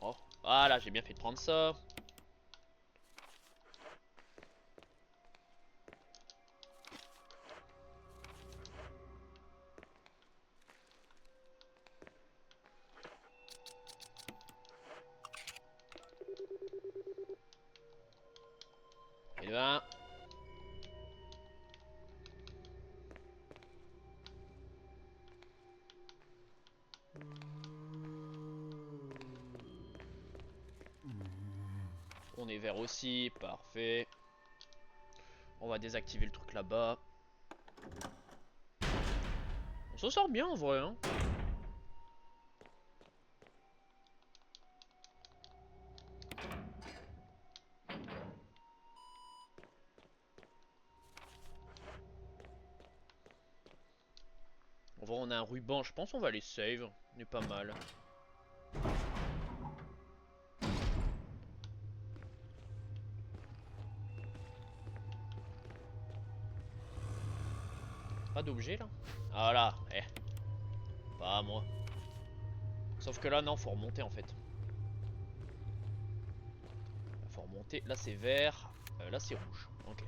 Oh, voilà, j'ai bien fait de prendre ça. Et le 1. On est vert aussi, parfait. On va désactiver le truc là-bas. On s'en sort bien en vrai, hein. En vrai, on a un ruban, je pense on va les save. On est pas mal. Pas d'objet là? Ah là, eh. Pas moi. Sauf que là, non, faut remonter en fait. Faut remonter. Là, c'est vert. Là, c'est rouge. Ok.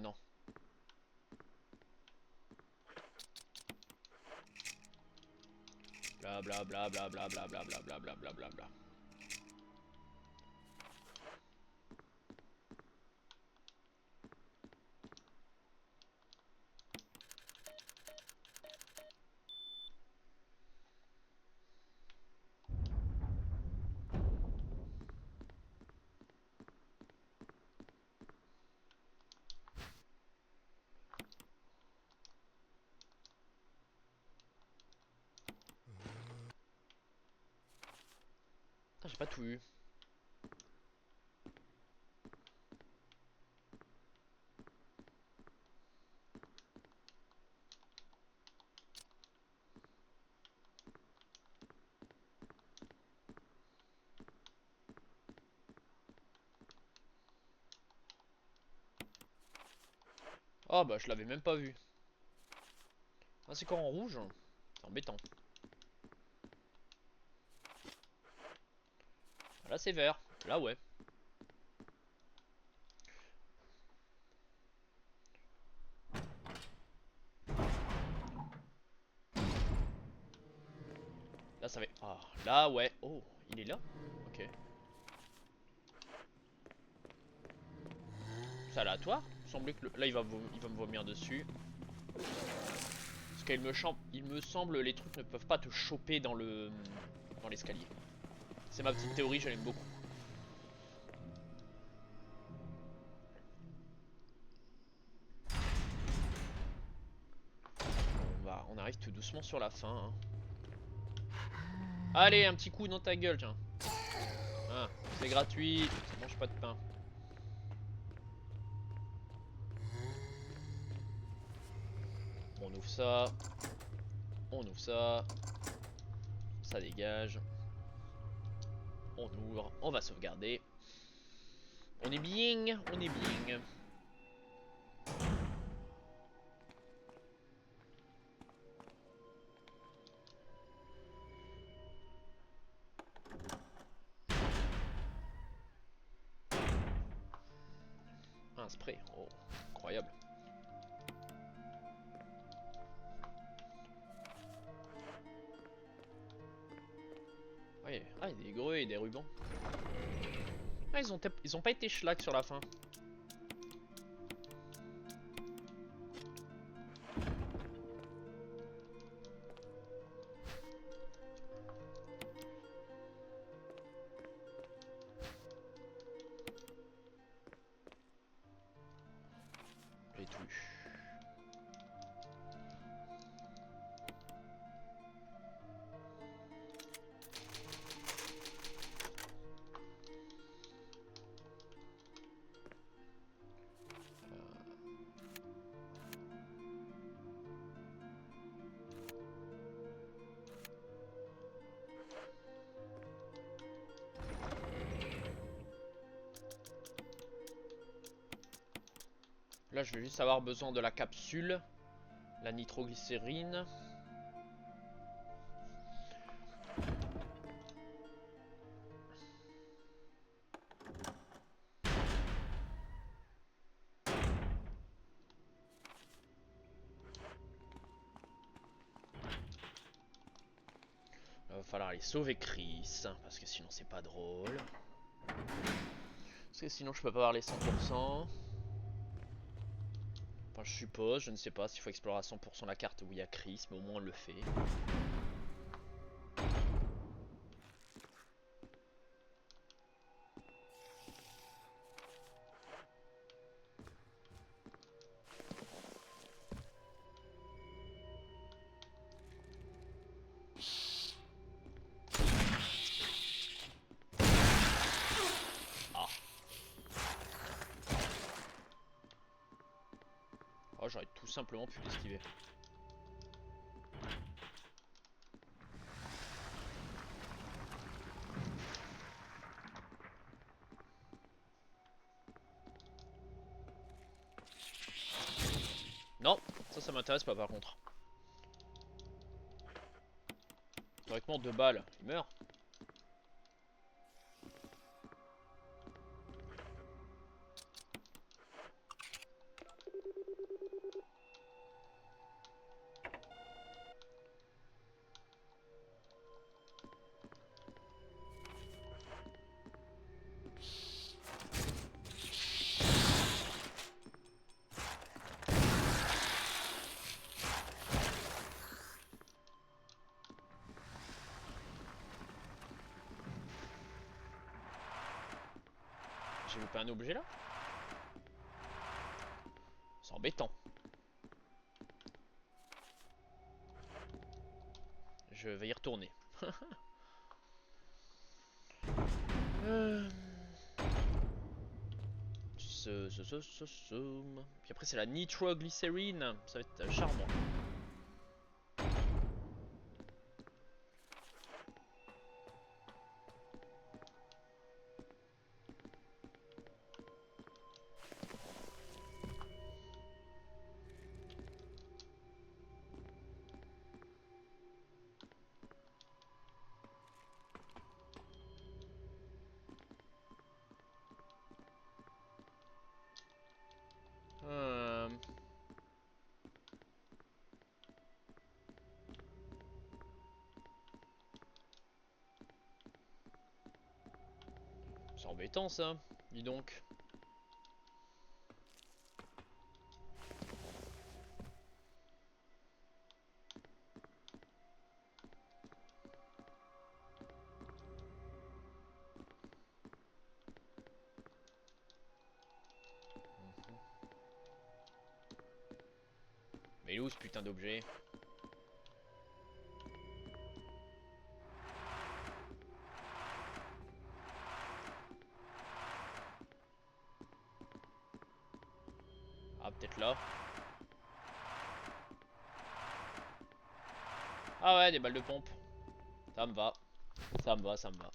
Non. Bla bla bla bla bla bla bla bla bla bla bla bla bla. Ah, j'ai pas tout eu. Ah bah je l'avais même pas vu. Ah c'est quand en rouge? C'est embêtant. Là c'est vert. Là ouais. Là ça va. Ah là ouais. Oh il est là. Ok. C'est aléatoire. Il semblait que là il va me vomir dessus. Parce il me semble les trucs ne peuvent pas te choper dans l'escalier. C'est ma petite théorie, je l'aime beaucoup. On arrive tout doucement sur la fin. Hein. Allez, un petit coup dans ta gueule, tiens. Ah, c'est gratuit, ça mange pas de pain. On ouvre ça. On ouvre ça. Ça dégage. On ouvre. On va sauvegarder. On est bien. On est bien. Un spray. Oh, incroyable. des greux et des rubans. Ah, ils ont pas été schlag sur la fin. J'ai tout eu. Là, je vais juste avoir besoin de la capsule, la nitroglycérine. Il va falloir aller sauver Chris, parce que sinon c'est pas drôle. Parce que sinon je peux pas avoir les 100%. Enfin je suppose, je ne sais pas s'il faut explorer à 100% la carte où il y a Chris, mais au moins on le fait. Ah. Oh, j'aurais tout simplement pu l'esquiver. Non, ça m'intéresse pas par contre. Théoriquement 2 balles, il meurt. J'ai loupé un objet là? C'est embêtant. Je vais y retourner. Puis après c'est la nitroglycérine. Ça va être charmant. C'est embêtant ça, dis donc. Mais où ce putain d'objet? Ah, peut-être là. Ah ouais, des balles de pompe. Ça me va. Ça me va, ça me va.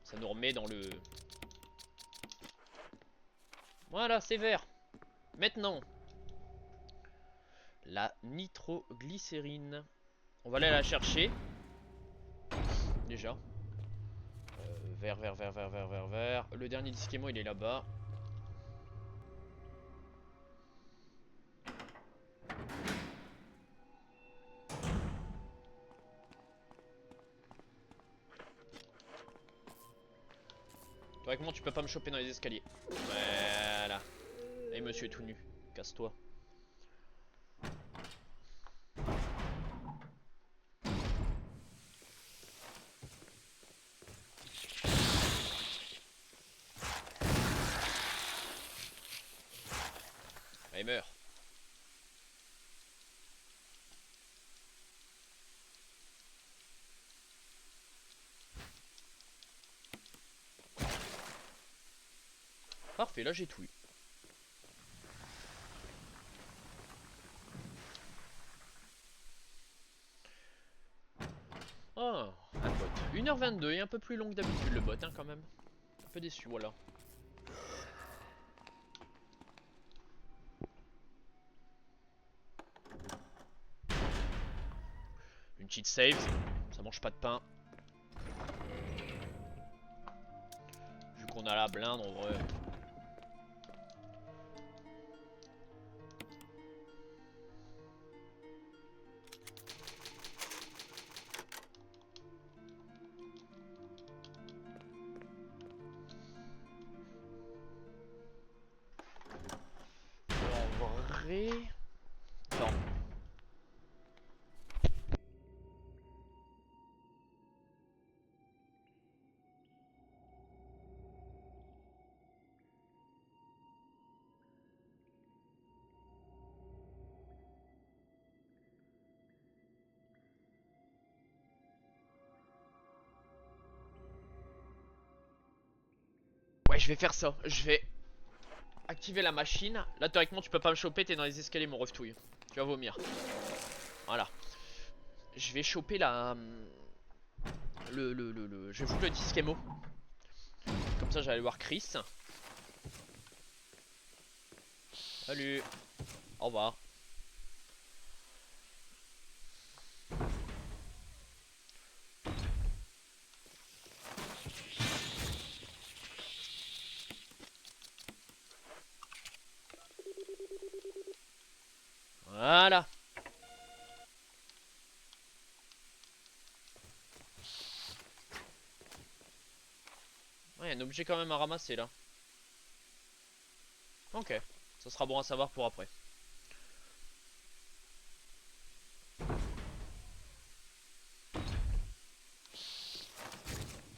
Ça nous remet dans le... Voilà, c'est vert. Maintenant, la nitroglycérine. On va aller la chercher. Déjà. Vert, vert, vert, vert, vert, vert, vert. Le dernier disquement, il est là-bas. Théoriquement, tu peux pas me choper dans les escaliers. Voilà. Et monsieur est tout nu. Casse-toi. Allez, meurs. Parfait, là j'ai tout eu. Oh, un bot. 1h22 et un peu plus long que d'habitude le bot, hein, quand même. Un peu déçu, voilà. Une petite save, ça mange pas de pain. Vu qu'on a la blinde, en vrai. En vrai... Non. Ouais, je vais faire ça. Je vais activer la machine. Là, théoriquement, tu peux pas me choper, t'es dans les escaliers, mon reftouille. Tu vas vomir. Voilà. Je vais choper la... Je vais foutre le disque émo. Comme ça, j'allais voir Chris. Salut. Au revoir. Voilà. Ouais, y a un objet quand même à ramasser là. Ok. Ça sera bon à savoir pour après.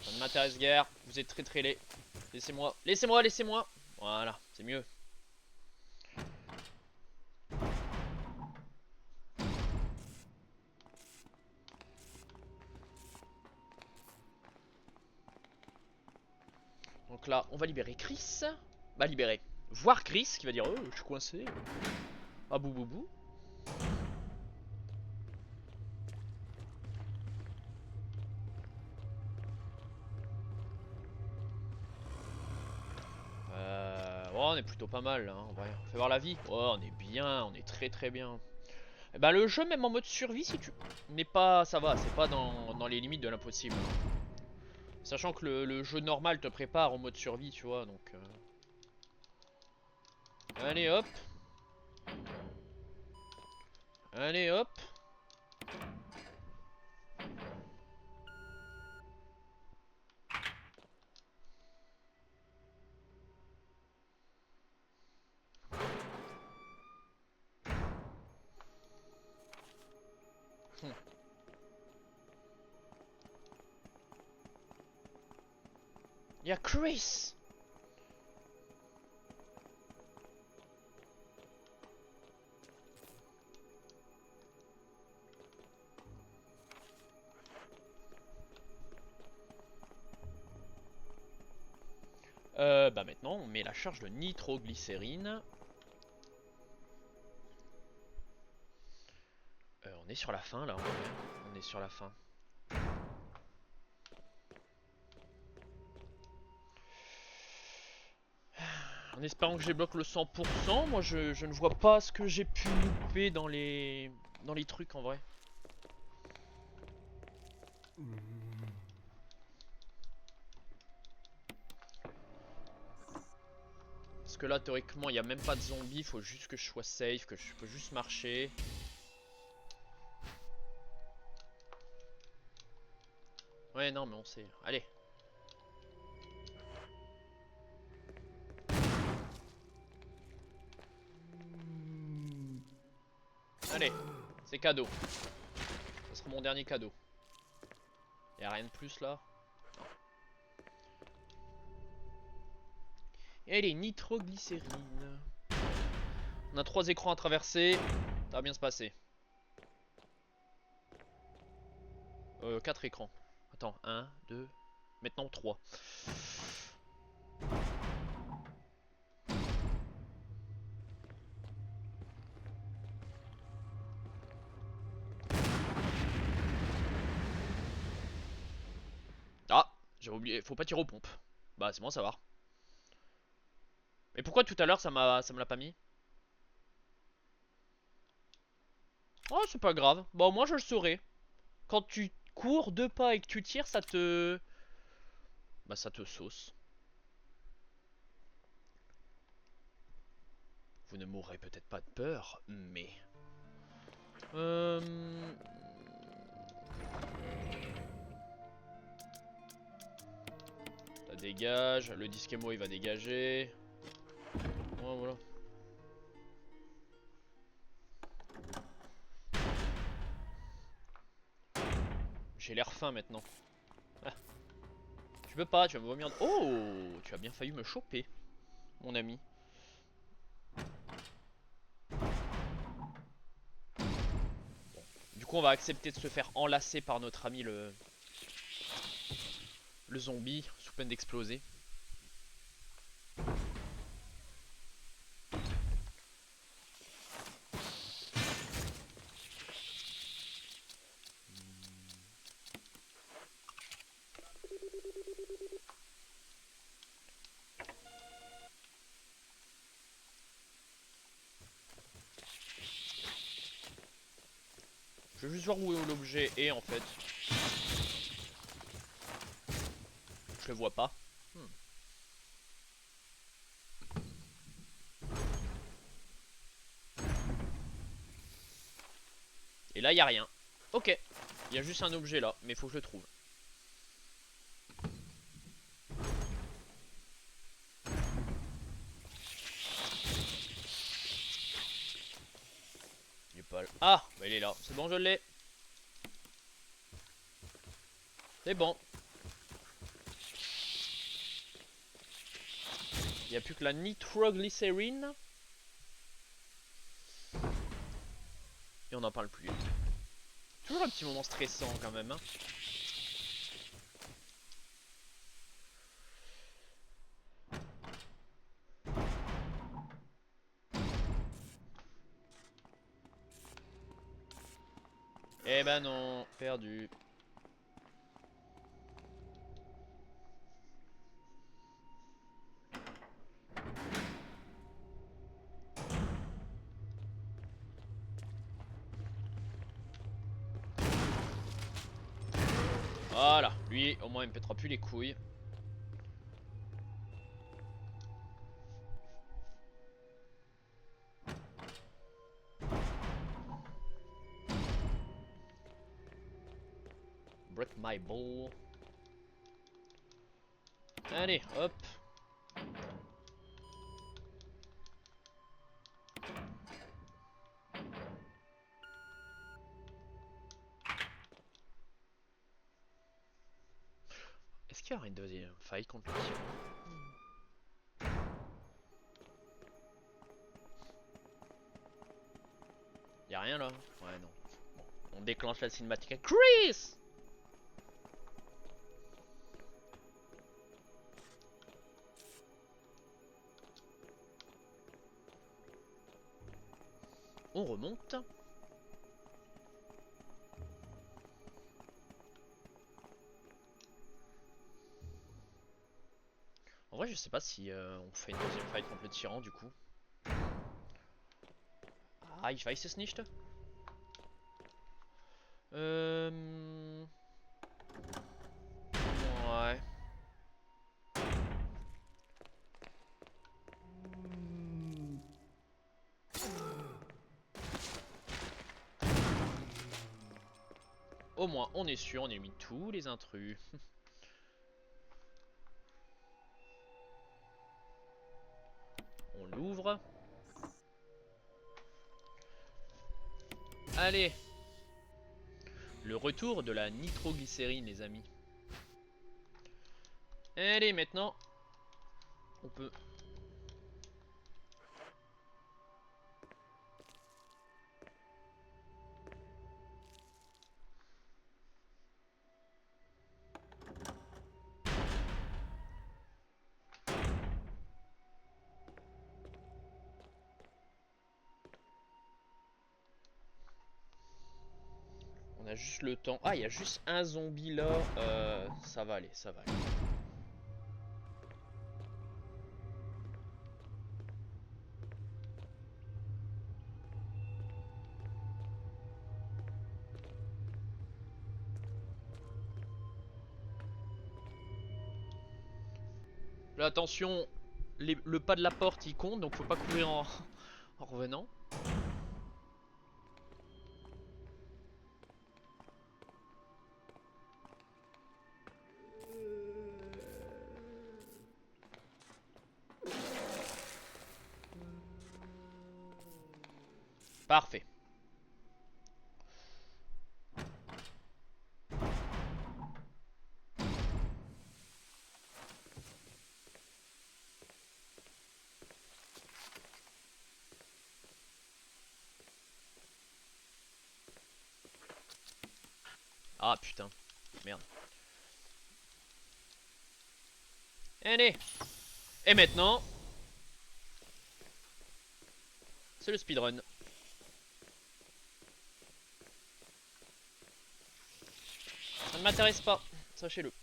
Ça ne m'intéresse guère. Vous êtes très très laid. Laissez-moi. Laissez-moi, laissez-moi. Voilà, c'est mieux. Donc là, on va libérer Chris. Bah libérer. Voir Chris qui va dire oh, je suis coincé. Ah bou bou bou. Oh, on est plutôt pas mal là, hein. On fait voir la vie. Oh, on est bien, on est très très bien. Et bah le jeu même en mode survie si tu... n'est pas... ça va, c'est pas dans les limites de l'impossible. Sachant que le jeu normal te prépare en mode survie, tu vois, donc... Allez hop. Allez hop. Y'a Chris. Bah maintenant on met la charge de nitroglycérine. On est sur la fin là, on est sur la fin. En espérant que je débloque le 100%, moi je ne vois pas ce que j'ai pu louper dans les trucs en vrai. Parce que là théoriquement il n'y a même pas de zombies, il faut juste que je sois safe, que je peux juste marcher. Ouais non mais on sait, allez. Allez, c'est cadeau. Ça sera mon dernier cadeau. Y'a rien de plus là. Et les nitroglycérines. On a 3 écrans à traverser. Ça va bien se passer. 4 écrans. Attends, 1, 2, maintenant 3. Ah, j'ai oublié, faut pas tirer aux pompes. Bah c'est bon à savoir. Mais pourquoi tout à l'heure ça me l'a pas mis? Oh c'est pas grave. Bah au moins je le saurai. Quand tu cours 2 pas et que tu tires, ça te... Bah ça te sauce. Vous ne mourrez peut-être pas de peur, mais... Euh... Ça dégage, le disque émo il va dégager. Ouais, voilà. J'ai l'air faim maintenant. Ah, tu peux pas, tu vas me vomir. Oh, tu as bien failli me choper, mon ami. Du coup, on va accepter de se faire enlacer par notre ami le zombie, sous peine d'exploser. Je veux juste voir où l'objet est en fait. Je le vois pas. Hmm. Et là, il y a rien. Ok. Il y a juste un objet là, mais faut que je le trouve. Il est pas là. Ah, bah il est là. C'est bon, je l'ai. C'est bon. Il n'y a plus que la nitroglycérine. Et on n'en parle plus. Toujours un petit moment stressant quand même. Hein. Eh ben non, perdu. Voilà, lui au moins il me pètera plus les couilles. Break my ball. Allez, hop. Est-ce qu'il y aura une deuxième fight contre le tyran? Y'a rien là? Ouais, non. Bon, on déclenche la cinématique. Chris! On remonte. En vrai, je sais pas si on fait une deuxième fight contre le tyran du coup. Ah, ich weiß es nicht. Ouais. Au moins, on est sûr, on élimine tous les intrus. On l'ouvre. Allez. Le retour de la nitroglycérine, les amis. Allez, maintenant, on peut... On a juste le temps. Ah, il y a juste un zombie là. Ça va aller, ça va aller. Là, attention, le pas de la porte il compte, donc faut pas courir en revenant. Parfait. Ah putain, merde. Allez. Et maintenant, c'est le speedrun. Ça ne m'intéresse pas, sachez-le.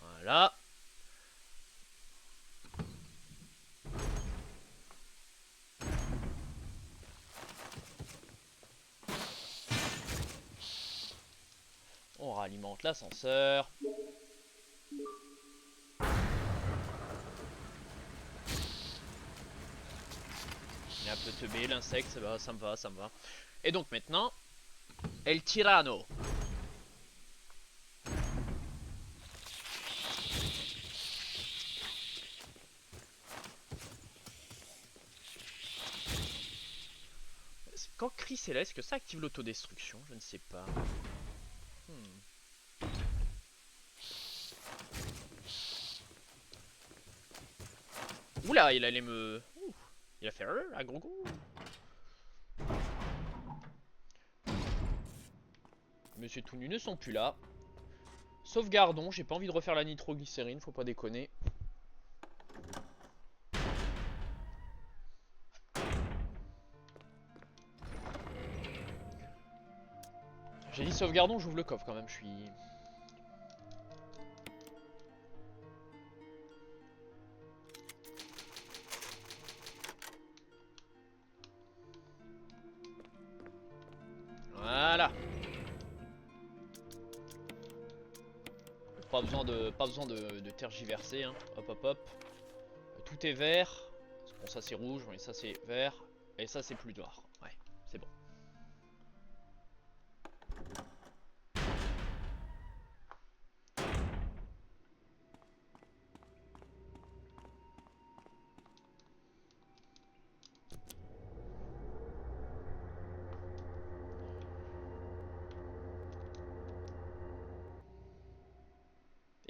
Voilà. On ralimente l'ascenseur. Il est un peu teubé l'insecte, ça me va, ça me va. Et donc maintenant, El Tyranno. Quand Chris est là, est-ce que ça active l'autodestruction? Je ne sais pas. Oula, il allait me... Ouh, il a fait un gros coup. Monsieur tout nu ne sont plus là. Sauvegardons, j'ai pas envie de refaire la nitroglycérine, faut pas déconner. J'ai dit sauvegardons, j'ouvre le coffre quand même, je suis... Voilà. Pas besoin de tergiverser, hein. Hop hop hop. Tout est vert. Bon, ça c'est rouge, mais ça c'est vert. Et ça c'est plus noir. Ouais, c'est bon.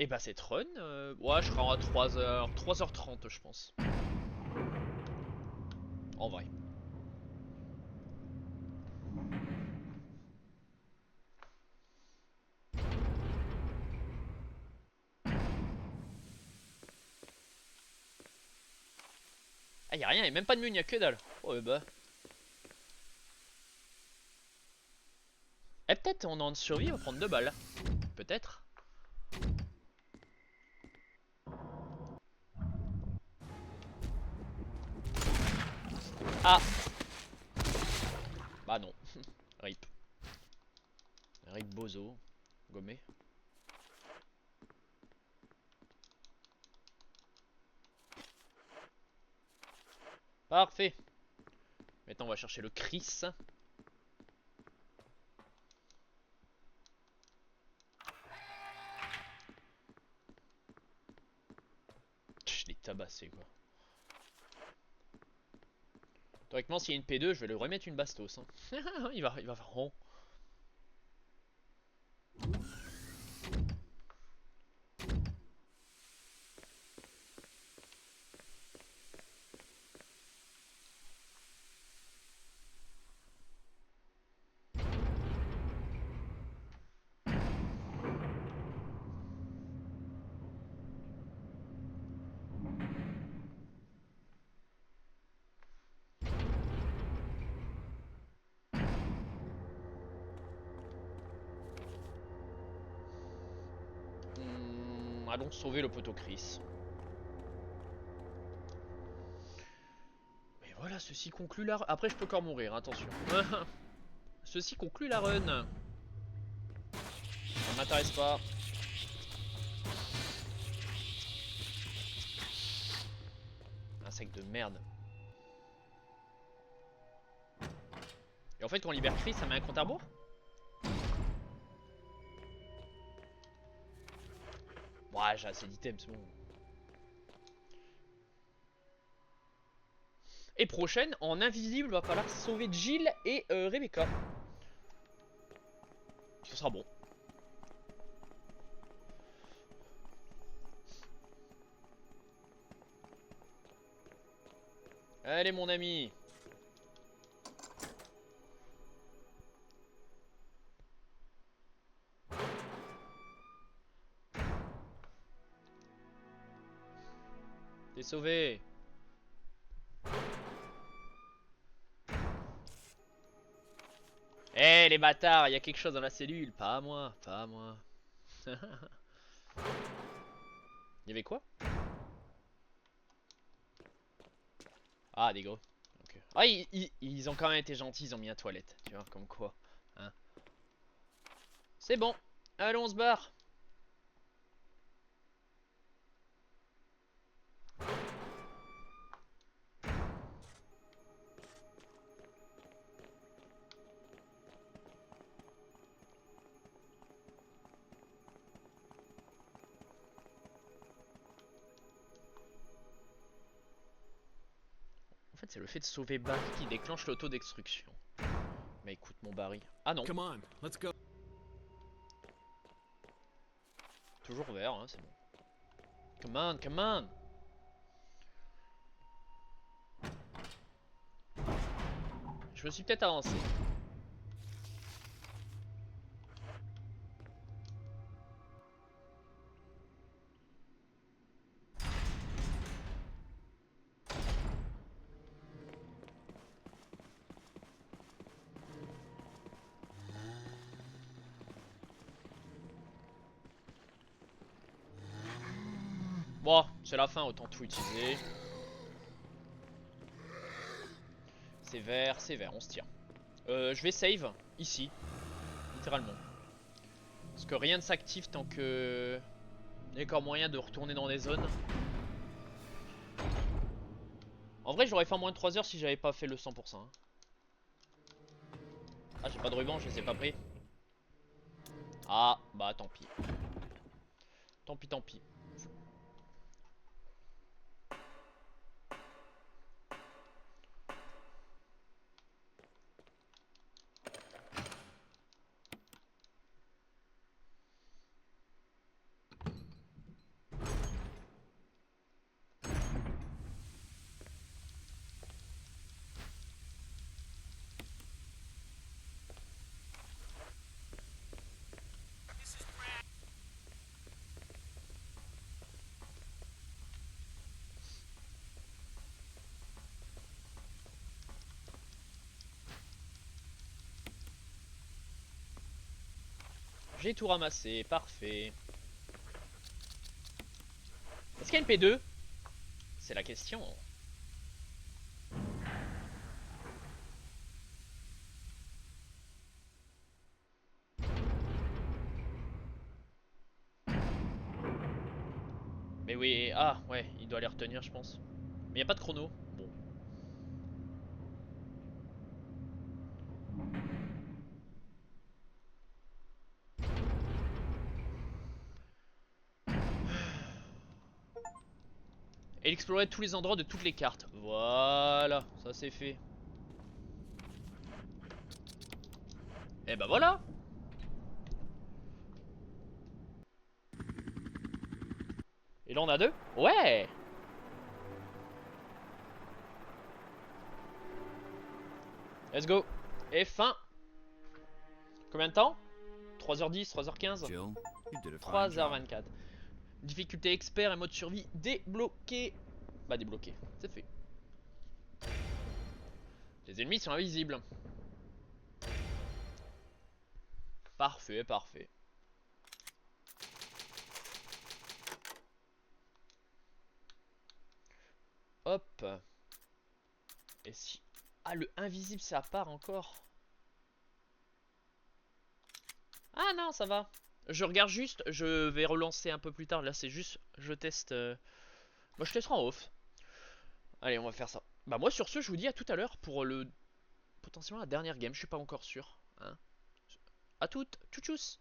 Et bah cette run, ouais, je serai à 3h30 je pense. En vrai. Ah, y'a rien, y'a même pas de menu, y'a que dalle. Oh bah. Eh, peut-être on est en survie, on va prendre 2 balles. Peut-être. Ah. Bah non. Rip. Rip Bozo. Gommé. Parfait. Maintenant on va chercher le Chris. tabasser quoi. Théoriquement s'il y a une P2 je vais lui remettre une bastos hein. il va faire rond. Allons sauver le poteau Chris. Mais voilà, ceci conclut la run. Après je peux encore mourir, attention. Ceci conclut la run. Ça m'intéresse pas. Insecte de merde. Et en fait quand on libère Chris ça met un compte à rebours. Ouais j'ai assez d'items c'est bon. Et prochaine, en invisible, va falloir sauver Jill et Rebecca. Ce sera bon. Allez mon ami. T'es sauvé. Eh les bâtards, il y a quelque chose dans la cellule. Pas à moi, pas à moi. Il y avait quoi? Ah des gros. Okay. Ah ils ont quand même été gentils, ils ont mis un toilette. Tu vois, comme quoi. Hein. C'est bon. Allons on se barre. En fait c'est le fait de sauver Bach qui déclenche l'autodestruction. Mais écoute mon Barry. Ah non. Come on, let's go. Toujours vert, hein, c'est bon. Come on, come on. Je me suis peut-être avancé. Bon, c'est la fin, autant tout utiliser. C'est vert, on se tire. Je vais save, ici. Littéralement. Parce que rien ne s'active tant que... Il y a encore moyen de retourner dans des zones. En vrai, j'aurais fait en moins de 3 heures si j'avais pas fait le 100%. Hein. Ah, j'ai pas de ruban, je les ai pas pris. Ah, bah tant pis. Tant pis, tant pis. J'ai tout ramassé, parfait. Est-ce qu'il y a une P2? C'est la question. Mais oui, ah ouais, il doit les retenir je pense. Mais y a pas de chrono. Bon. Et explorer tous les endroits de toutes les cartes. Voilà, ça c'est fait. Et bah voilà. Et là on a deux. Ouais. Let's go. Et fin. Combien de temps? 3h10, 3h15. Jill, you did a fine job. 3h24. Difficulté expert et mode survie débloqué. Bah débloqué, c'est fait. Les ennemis sont invisibles. Parfait, parfait. Hop. Et si... Ah, le invisible, ça part encore. Ah non, ça va. Je regarde juste, je vais relancer un peu plus tard. Là, c'est juste, je teste... Moi, je testerai en off. Allez, on va faire ça. Bah moi, sur ce, je vous dis à tout à l'heure pour le... potentiellement la dernière game. Je suis pas encore sûr. Hein. À toutes. Tchou tchous.